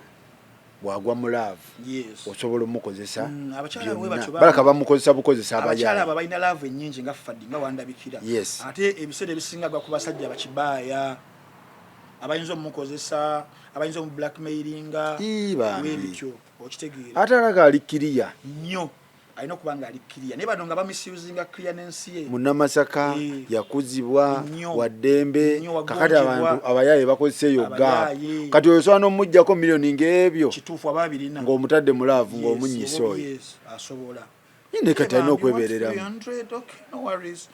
bwagwa mu love. Yes. Osobola omukozesa. Abakyala bwe batyo baraka bamukozesa bukozesa abayala. Abakyala babayina love ennyingi nga Fadi nga wandabikira. Yes. Ate ebiseera ebisinga gwa kubasajja bakibaaya. Abayinza omukozesa, abayinza blackmailinga. Ebityo okitegeera. Ate alaka alikiriya. Nnyo. alina okubanga ali clear naye bano nga bamisusinga clearness ye Munnamasaka yakuzibwa Nnyo. waddembe Nnyo kakati wagonjebwa. abantu abayaye bakozesa eyo ga Abayaye. kati oyo sono mujjako milioni ng'ebyo kituufu ababirina ng'omutadde mulaavu ng'omunyisa oyo yes asobola yine kati alina okwebeereramu 300 okay no worries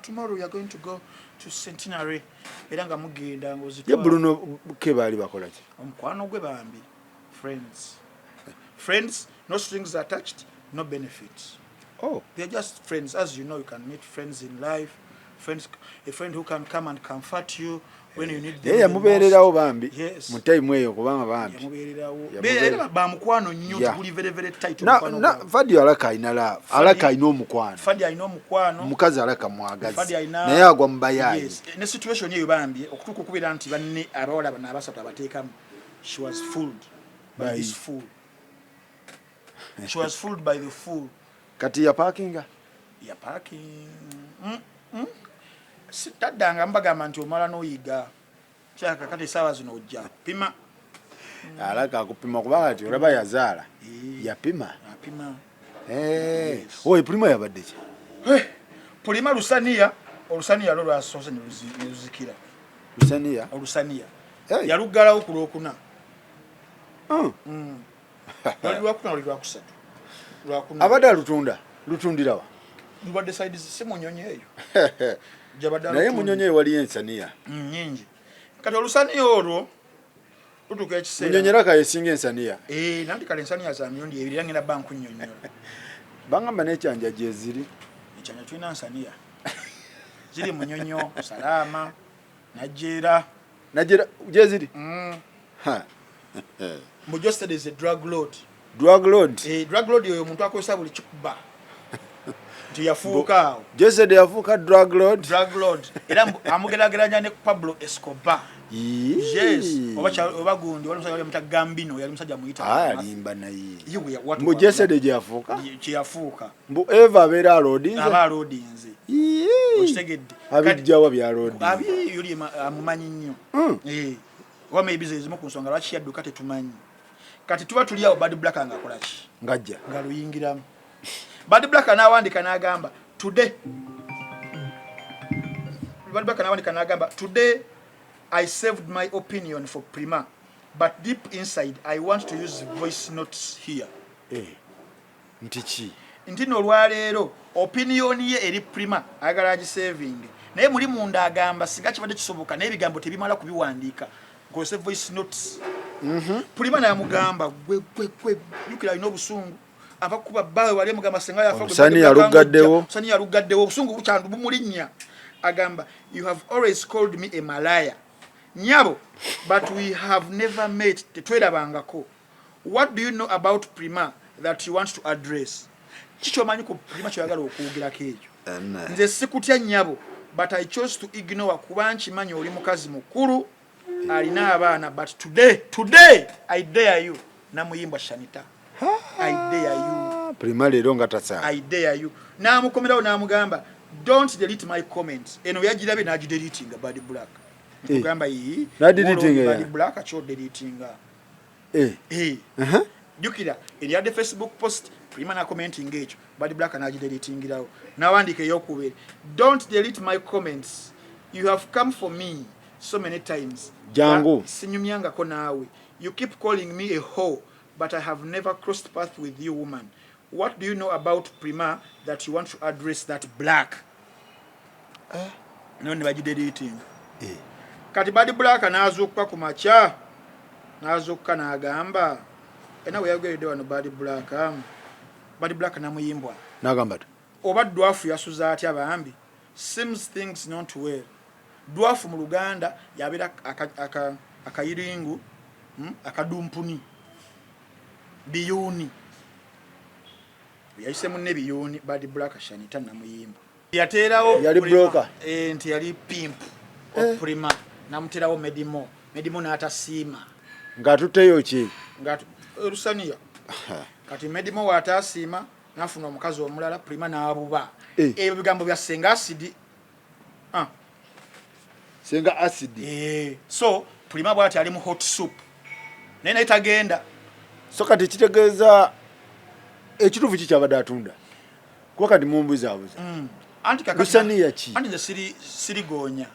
tomorrow we are going to go to Centenary era nga mugenda ye ng'ozitwala Bruno ke baali bakola ki omukwano gwe bambi friends no strings attached no benefits oh they're just friends as you know you can meet friends in life a friend who can come and comfort you when you need them ye yamubeererawo bambi Yes. mu time eyo kubanga bambi yamubeererawo Yamubeera- era bamukwano nnyo Yeah. tuguli very tight na omukwano na gwabwe. Fadi alaka ina la alaka ina omukwano Fadi alina omukwano omukazi alaka mwagazi Fadi alina naye agwa mu bayayi yes. ne situation eyo bambi okutuuka okubira nti banne abawala bano abasatu abateekamu she was fooled by By- this fool she was fooled by the fool kati ya parkinga ya parking taddanga mbagamba nti omala n'oyiga kyaka kati esaawa zino ojja pima alaka akupima kubanga ti olaba yazaala yapima apima oyo prima yabadde ki pulima lusaniya olusaniya lwo lwasoose ne luzikira lusaniya olusaniya Hey. yaluggalawo ku lwokuna Mm. lwali lwakuna lwali lwakusatu lwakuna abadde alutunda lutundirawa lubadde saidi si munyonyi eyo gyabadde naye munyonyi eyo waliyo ensaniya nyingi kati olusaniya olwo lutuuka ekiseera munyonyi era kayesinga ensaniya nanti kale ensaniya za mirundi ebiri era ngenda banku nnyonnyola bangamba n'ekyanja gye ziri ekyanya tulina nsaniya ziri munyonyo salaama najjeera najera gye ziri mu Josted is a drug lord drug lord drug lord oyo omuntu akozesa buli kikuba nti yafuuka awo Joseph yafuuka drug lord drug lord era amugerageranya ne Pablo Escobar yes oba gundi wali musajja muta Gambino yali musajja muyita alimba naye yiwe watu mbu Joseph gye yafuuka kyeyafuuka mbu Eva abeera alodinze aba alodinze okitegedde abijjawa bya lodi abi yuli amumanyi nnyo oba maybe zezimu ku nsonga lwaki yadduka tetumanyi kati tuba tuli awo Bad Black nga akola ki ngajja nga luyingiramu Bad Black n'awandika n'agamba today I saved my opinion for Prima but deep inside I want to use voice notes here nti ki ntino olwaleero opinion ye eri Prima ayagala agisaving naye muli munda agamba singa kibadde kisoboka naye ebigambo tebimala kubiwandiika ng'ose voice notes Prima n'amugamba gwe yukira alina obusungu abakuba bbawe wali mugamba senga yafa Sani yaluggaddewo obusungu bukyandu bumulinnya agamba you have always called me a malaya nyabo but we have never met tetwerabangako what do you know about Prima that you want to address kicho manyi ku Prima kyoyagala okuwugirako ekyo nze sikutya nyabo but I chose to ignore kubanchi manyi oli mukazi mukuru alina abaana but today I dare you namuyimbwa Shanita I dare you Prima lero nga tasa I dare you namukomerawo namugamba don't delete my comments eno yagirabe najideletinga Bad Black mugamba yi na deleting Bad Black acho deletinga jukira eri Facebook post Prima na commenting echo Bad Black anajideletingirawo nawandika eyokubere don't delete my comments you have come for me so many times jangu sinyumyangako naawe you keep calling me a hoe but I have never crossed path with you woman what do you know about Prima that you want to address that black no never deleting kati Bad Black anazuka kumacha nazuka nagamba ena we yagede wano Bad Black namuyimbwa nagamba oba dwafu yasuza atya bambi seems things not well dwafu mu Luganda yabira akayiringu akadumpuni biyuni yayise munne biyuni Bad Black Shanita namuyimba yaterawo yali broker nti yali pimp Prima namuterawo Medimo n'atasiima ngatuteyo ki ngatu Rusania kati Medimo watasiima nafuna omukazi omulala Prima n'abuba ebyo bigambo bya senga acid senga acid so Prima bwati ali mu hot soup naye tagenda so kati kitegeeza ekituufu kikyabadde atunda kuba kati mumbuzaabuza anti Lusaniya ki anti nze siri goonya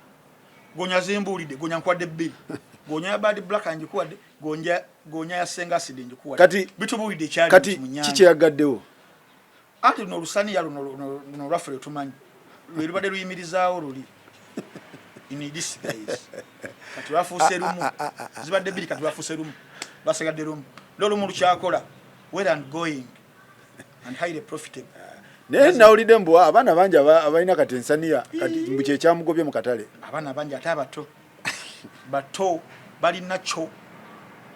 zimbuulidde goonya nkwadde bbiri goonya ya bad black angikuwadde goonya ya senga acid ngikuwadde kati bitubuulidde ekyali kati mu nyanja kikyeyagaddewo anti luno Lusaniya luno lwaffe lutumanyi lwe lubadde luyimirizaawo luli in this guys kati lwafuuse lumu zibadde bbiri kati lwafuuse lumu lwasigadde lumu lwolumu lukyakola well and going and highly profitable naye nawulidde mbu abaana bangi abalina kati ensaniya kati mbu kyekyamugobye mu katale abaana bangi ate bato balina kyo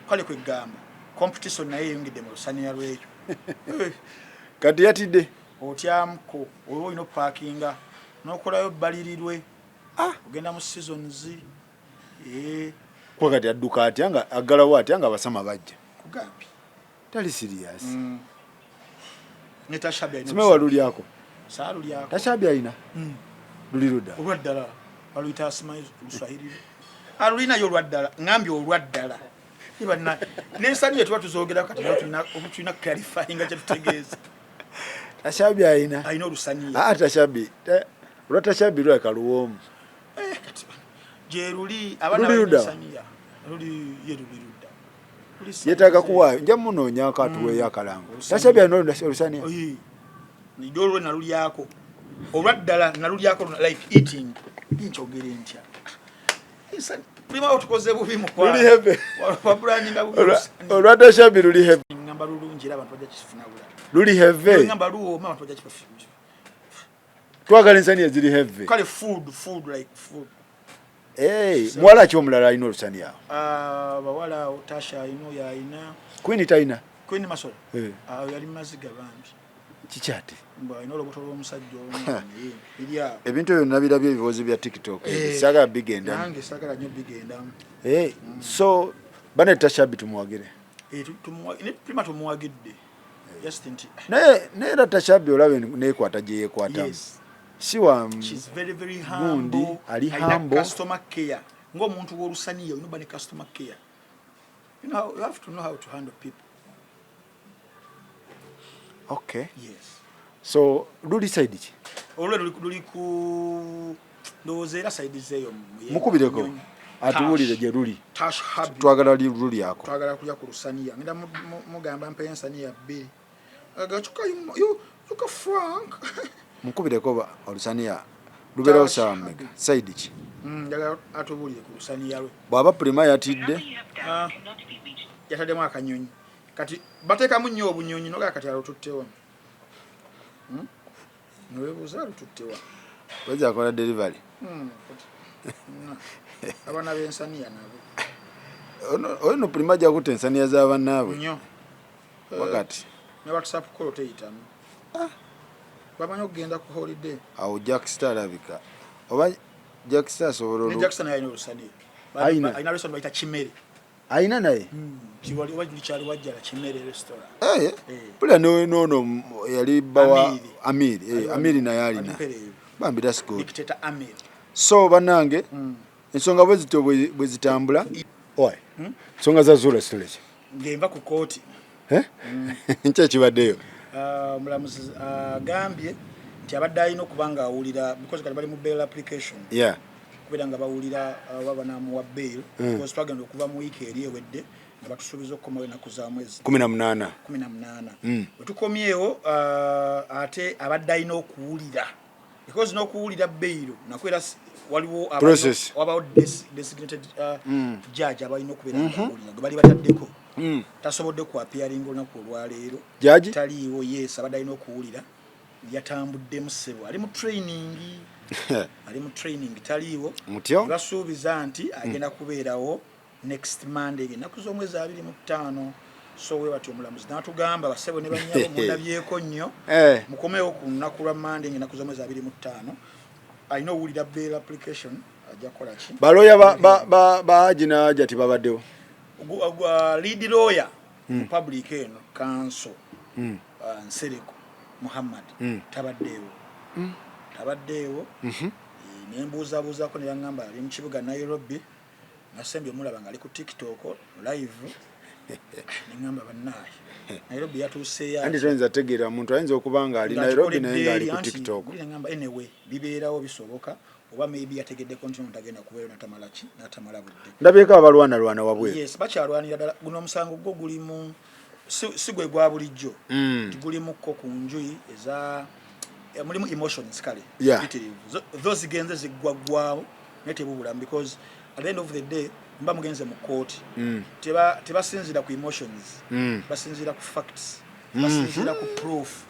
kale kwegamba competition naye eyongedde mu Lusaniya lwekyo kati yatidde otyamuko oba olina opaakinga n'okolayo balirirwe ogenda mu seasons kuba kati adduka atya nga aggalawo atya nga abasama bajja kugambye tali serious ne Tashabi simewa lulyako saalulyako Tashabi alina luli ludda olwaddala baluyita asimayi Luswahili alulinayo olwaddala ngambye olwaddala ibanna n'ensani tuba tuzoogera kati tulina clarifying nga kyetutegeeza Tashabi alina Lusaniya Tashabi olwa Tashabi lwaka luwoomu gye luli abaana balina luli ludda yetaaga kuwaayo nja munoonya akatuweeyo akalango Tashabi alina Lusaniya nidolwe nalulyako olwaddala nalulyako like eating nkyogere ntya prima otukoze bubi mukwabulaninga olwa Tashabi luli heve ngamba lulungi era abantu bajja kifuna bulala luli heve ngamba luwooma abantu bajja kifuna twagala ensaniya ziri heve kale food like food muwala ki omulala alina Lusaniya bawala Tasha alina oyo alina Queen talina Queen Masolo yali maziga bangi kikyate alina olubuto lw'omusajja olwo ebintu ebyo nabirabyo ebibuuzi bya TikTok saagala bigenda nange saagala nnyo bigendamu so bane Tashabi tumuwagire prima tumuwagidde just nti naye era Tashabi olabe neekwata gye yeekwatamu si wa she's very very gundi humble ali humble customer care ng'omuntu w'Olusaniya olina oba ne customer care you have to know how to handle people okay yes so luli side ki olwo luli ku ndowooza era side zeeyo mukubireko atuwulire gye luli Tashabi twagala luli ako twagala kulya ku Lusaniya ngenda mugamba mpa ensaniya bbiri yuka Frank mukubireko Lusaniya lubeerawo saawa mmeka side ki njagala atubulire ku Lusaniya lwe bw'aba prima yatidde yataddemu akanyonyi kati bateekamu nnyo obunyonyi nogaa kati alututtewa neweebuuza alututtewa weza akola delivery abaana b'ensaniya nabo oyo no prima ajja kutta ensaniya z'abannaabwe nnyo wakati ne WhatsApp call teyitamu bamanyi okugenda ku holiday awo Jackstar alabika oba Jackstar asobola ne Jackson alina Lusaniya alina restaurant bayita Kimere alina naye kiwali kyali wajjala Kimere restaurant pula noono yali bawa Amiri naye alina bambi that's good dictator Amiri so bannange ensonga bwe zitambula oy ensonga za Zula Storage ngenva ku kooti nkya ekibaddeyo omulamuzi agambye nti abadde alina okuba nga awulira because kati bali mu bail application kubeera nga bawulira babanamuwa bail because twagenda okuva mu wiiki eri ewedde nga batusuubiza okukomawo ennaku za mwezi 18 bwe tukomyewo ate abadde alina okuwulira because n'okuwulira bail nakwera waliwo wabawo designated judge abalina okubeera nga awulira gwe bali bataddeko tasobodde ku appearing olunaku olwaleero taliiwo yes abadde alina okuwulira yatambuddemu ssebo ali mu training taliiwo basuubiza nti agenda kubeerawo next Monday ennaku z'omwezi 25 so we bati omulamuzi n'atugamba basebo ne banyabo mundabyeko nnyo mukomewo ku lunaku lwa Monday ennaku z'omwezi 25 alina owulira bail application ajja kukola ki baloya baajina jati babaddewo lead lawyer public eno council Nsereko Muhammad tabaddeewo nembuuzabuuzako ne yaŋŋamba ali mu kibuga Nairobi nasembye omulaba nga ali ku TikTok live ningamba bannaye Nairobi yatuuseeyo andi toyinza tegeera muntu ayinza okubanga ali Nairobi naye ng'ali ku TikTok. Ngamba anyway bibeerawo bisoboka oba maybe yategedde continent agenda kubeera natamala budde. Ndabyeko abalwana wabweru. Yes, bakyalwanira ddala guno omusango gwo guli mu si gwe gwa bulijjo. Gulimukko ku njuyi eza mulimu emotions kale. Those zigenze ziggwaggwawo ne tebubulamu because at the end of the day mba mugenze mu court tebasinzira ku emotions basinzira ku facts basinzira ku proof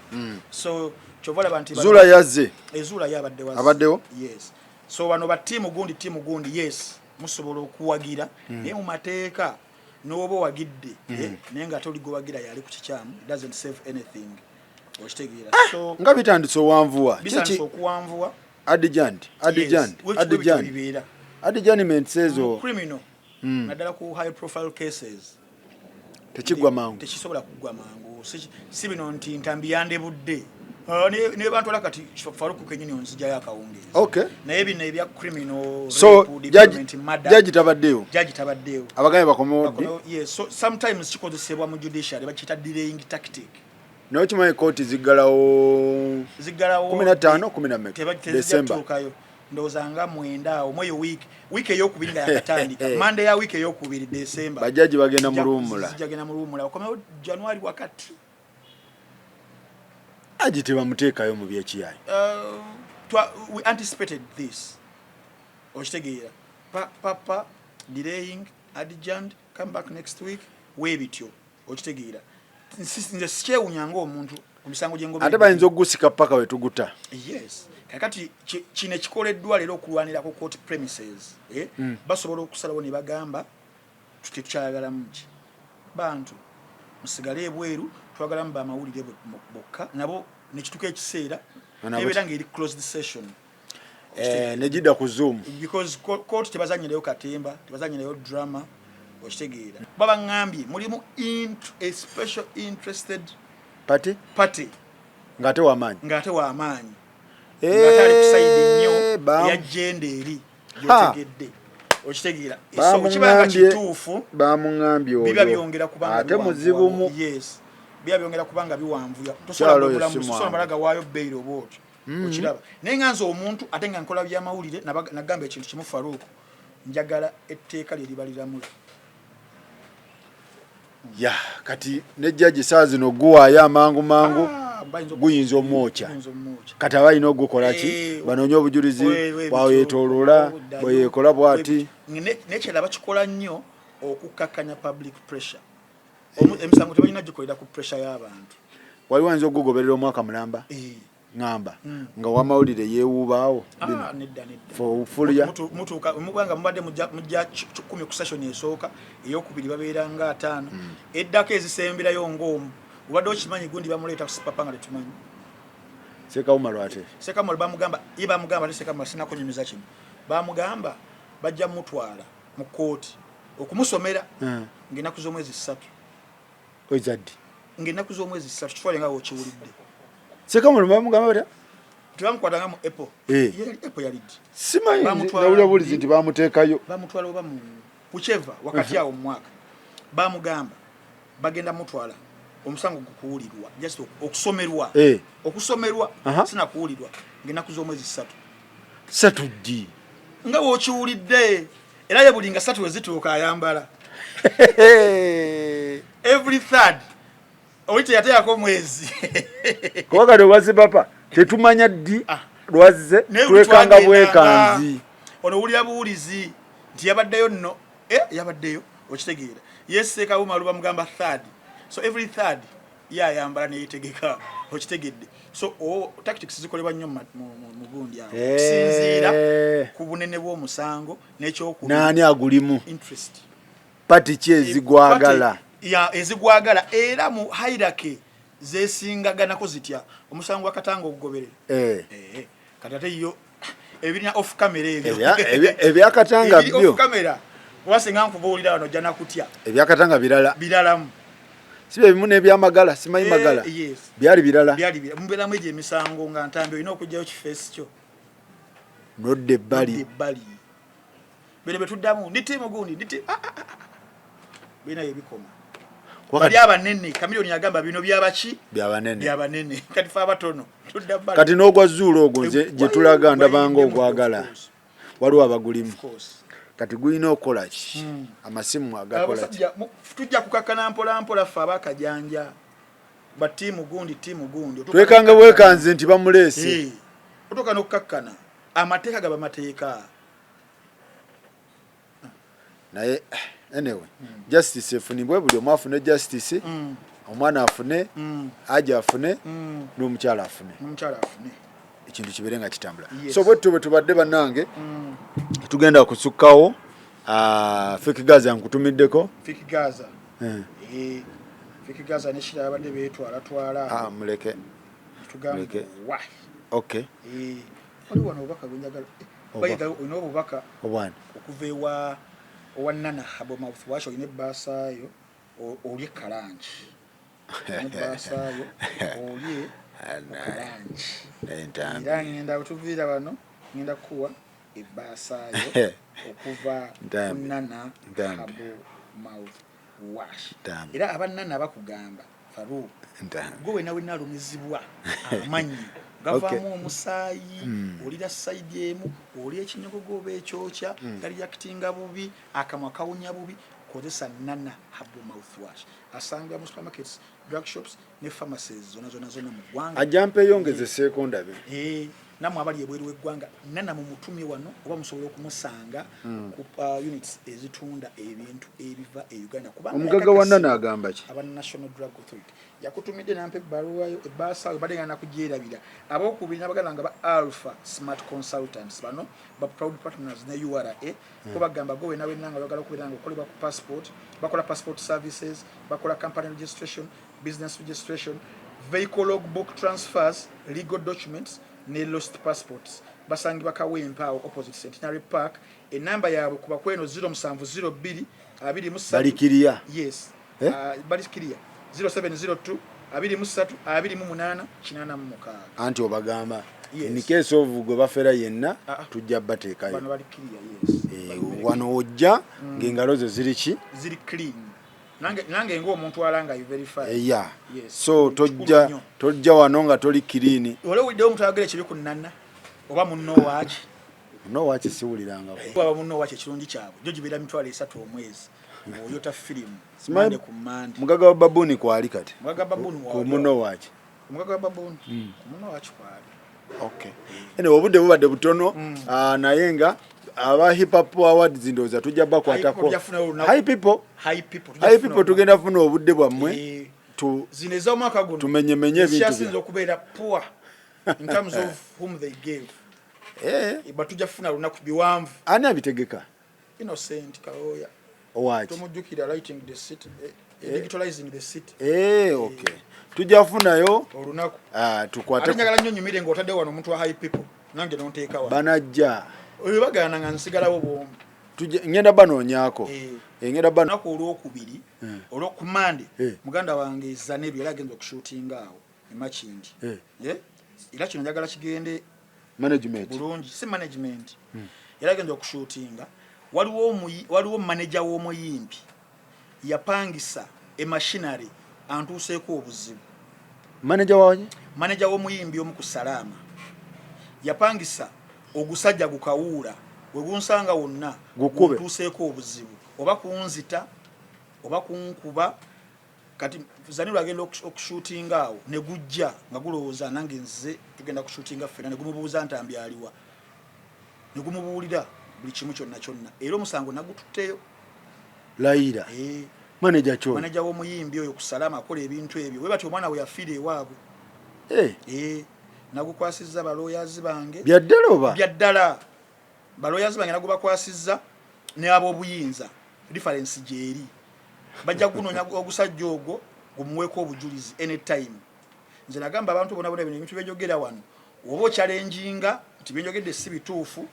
so chovala bantu Zula yazze ezula yabadde wazi abaddewo yes so bano ba timu gundi yes musobola okuwagira naye mu mateeka n'oba wagidde naye nga toli gwagira yali ku kikyamu it doesn't save anything okitegeera so nga bitandise owanvuwa bitandise okuwanvuwa Adijand mentsezo criminal nadala ku high profile cases tekigwa mangu tekisobola kugwa mangu si bino nti ntambi yande budde ne bantu alakati Faruku kenyini onzija yakawungeza okay naye bino ebya criminal so judge tabaddeyo abagambe bakomewo yes so sometimes kikozesebwa mu judiciary bakita delaying tactic no chimaye court ziggalawo 15 10 December ndozanga mwenda omweyo week eyokubiri nga yakatandika Monday ya week eyokubiri December bajaji bagenda mu ruumula okomewo January wakati ajiteba muteekayo mu byekiyayi we anticipated this okitegeera papa delaying adjourned come back next week webityo okitegeera nze sikyewunyanga omuntu ku misango gy'engobe ate bayinza okugusika paka wetuguta yes kakati kino ekikoleddwa leero okulwanira ku court premises basobola okusalawo ne bagamba tukyayagalamu ki bantu musigale ebweru twagalamu bamawulire bokka nabo nekituka ekiseera nebeera ng'eri closed session nejida ku Zoom because court tebazanyireyo katemba tebazanyireyo drama okitegeera babaŋŋambye mulimu a special interested party ng'ate w'amaanyi ngatali kusaidi nnyo yajjenda eri gyotegedde okitegeera ekibanga kituufu bamuŋŋambye biba byongera kubanga ate muzibumu yes biba byongera kubanga biwanvuya tosobola balaga waayo bbeiro bwotyo okiraba naye nga nze omuntu ate nga nkola byamawulire nagamba ekintu kimu Faruku njagala etteeka lye libaliramula ya kati ne judge saa zino guwaayo amangu guyinza omwokya kati aba alina okugukola ki banoonya obujulizi bwayetooloola bweyeekola bw'ati nekyera bakikola nnyo okukakkanya public pressure emisango tebalina gikolera ku pressure y'abantu wali wanza okugoberera omwaka mulamba ngamba nga wamawulire yeewuubaawo fulya mutuuka mubanga mubadde mujja 10 ku session esooka eyokubiri babeera nga 5 eddako ezisemberayo ng'omu ubadde okimanyi gundi bamuleeta kusipapa nga tetumanyi Sekamalo ate Sekamalo bamugamba ate Sekamalo sinakonyumiza kino bamugamba bajja mutwala mu kooti okumusomera ng'ennaku z'omwezi 3 ozaddi ng'ennaku z'omwezi 3 kitwale nga wokiwulidde Sekamalo bamugamba bata tubamukwatanga mu Apple yalidde simanyi nawulira bulizi nti bamuteekayo bamutwala oba mu whichever wakati awo mu mwaka bamugamba bagenda mutwala omusango gukuwulirwa just okusomerwa okusomerwa sina kuwulirwa ng'ennaku z'omwezi 3 ddi nga wokiwulidde era ye buli nga 3 wezituuka ayambala every third oyite yateekako omwezi kubanga lwazze papa tetumanya ddi lwazze twekanga bwekanzi ono owulira buwulizi nti yabaddeyo nno yabaddeyo okitegeera yeseeka bumalu bamugamba third so every third yayambala neyetegeka okitegedde so tactics zikolebwa nnyo mu gundi awo okusinziira ku bunene bw'omusango n'ekyokubi naani agulimu interest pati ki ezigwagala ezigwagala era mu hierarchy zeesingaganako zitya omusango wakatanga okugoberera kati ate yo ebirina off camera ebyakatanga byo off camera wasinga nkubuulira wano jja nakutya ebyakatanga biralamu sibe bimu n'ebyamagala simanyi magala byali birala mubeeramu egyo emisango nga ntambi olina okugyayo kifeesi kyo nodde ebbali bino betuddamu ndi tiimu gundi ndi binayo ebikoma bali abanene Chameleone yagamba bino byabachi byabanene kati fa abatono tudabala kati n'ogwa zuulo ogwo gye tulaga ndabanga ogwagala waliwo abagulimu kati guyina okukola ki amasimu agakola ki tujja kukakana mpola fa abakajanja ba timu gundi twekanga bwekanze nti bamuleese otoka n'okukakkana amateeka gaba mateeka naye anyway justice efunibwe buli omu afune justice omwana afune aja afune n'omukyala afune ekintu kibere nga kitambula so bwe tubadde bannange tugenda kusukkawo Fiki Gaza nkutumiddeko Fiki Gaza ne shira abadde betwala muleke tugambe why okay waliwo n'obubaka bunjagala bayiga n'obubaka obwana okuva ewa owannana habo mouthwash oyine basayo olye kalanji basayo olye kalanji entambi era ngenda tuviira wano ngenda kuwa ebasayo okuva onnana habo mouthwash era abannana bakugamba Faru gwe nawe nalumizibwa amanyi gavamu omusaayi olira side emu oli ekinyogogo bekyokya gali yakitinga bubi akamwa kawunya bubi kozesa nana habo mouthwash asanga mu supermarkets drug shops ne pharmacies zona mu gwanga ajampe yongeze sekonda be namwe abali ebweru weggwanga nana mu mutumi wano oba musobola okumusanga ku units ezitunda ebintu ebiva e Uganda kuba omugaga wa nana agamba ki aba National Drug Authority yakutumidde nampe baruwa yo ebasa badinga nakujerabira abokubiri nabagalanga ba Alpha Smart Consultants bano ba proud partners ne URA ko bagamba go we nawe nanga bagala kubiranga okoleba ku passport bakola passport services bakola company registration business registration vehicle logbook transfers legal documents ne lost passports basangibwa Kawempa opposite Centenary Park enamba yaabwe kuba kweno 0702 23 balikiria yes balikiria 0702 23 28 anti obagamba in case of gwe bafera yenna tujja bateekayo bano balikiria yes wano ojja ngengalo ze ziri clean nange ngo omuntu alanga you verify yes. So tojja wano nga toli clean ole widde omuntu agere kiri kunana oba munno waaki siwuliranga baba munno waaki kirungi kyabwe jo gibira mitwalo 3 omwezi oyota film mande ku mande mugaga wa babuni kwali kati mugaga babuni ku munno waaki mugaga wa babuni munno waaki kwali okay obudde bubadde butono naye nga aba hip hop awards ndoza tujja bakwatako high people tugenda funa obudde bwammwe zineza omwaka guno tumenyemenye ebintu bya okubeera poor in terms of whom they gave batujja funa lunaku biwanvu ani abitegeka Innocent Kaoya Owachi tomujukira writing the city digitalizing the city okay tujja funayo olunaku tukwate njagala nnyo nyumire ng'otadde wano omuntu wa high people nange nonteeka wano banajja oyo bagana nga nsigalawo bwombi ngenda banoonyako ngenda banoonyako olwokubiri olwokumande muganda wange Zanebyo era agenza okushootinga awo emakindi era kino njagala kigende management bulungi si management era agenza okushootinga waliwo manager w'omuyimbi yapangisa machinery antuuseeko obuzibu manager w'omuyimbi omu ku Salama yapangisa ogusajja gukawuula we gunsanga wonna gutuuseeko obuzibu oba kunzita oba kunkuba kati Zaniro agenda okushootinga awo ne gujja nga gulowooza nange nze tugenda kushootinga ffena ne gumubuuza ntambi aliwa ne gumubuulira buli kimu kyonna era omusango nagututteyo layira manager w'omuyimbi oyo ku Salama akola ebintu ebyo we bati omwana we yafiira ewaabwe nagukwasizza balooyazi bange byaddala balooyazi bange nagubakwasizza ne ab'obuyinza difference gyeri bajja kunoonya ogusajja ogwo gumuweeko obujulizi anytime nze nagamba abantu bona bino ebintu byejogera wano oba okyalenjinga nti byenjogedde si bituufu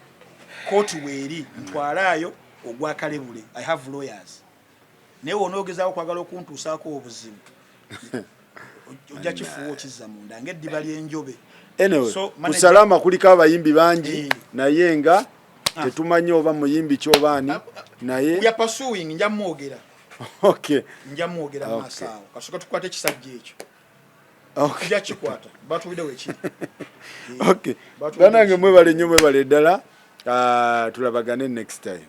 kooti weeri ntwalaayo ogwakalebule I have lawyers naye wonoogezaawo kwagala okuntuusaako obuzibu ojja kifuuwa okizza munda ng'eddiba ly'enjobe ku Salama kuliko abayimbi bangi naye nga tetumanyi oba muyimbi kyobaani naye ya pursuing nja mwogera Okay. Nja mwogera maaso awo. Kasooka tukwate ekisajja ekyo. Okay. Nja kikwata. Batuwulire wekiri. Okay. Banange mwebale nnyo mwebale ddala. Tulabagane next time.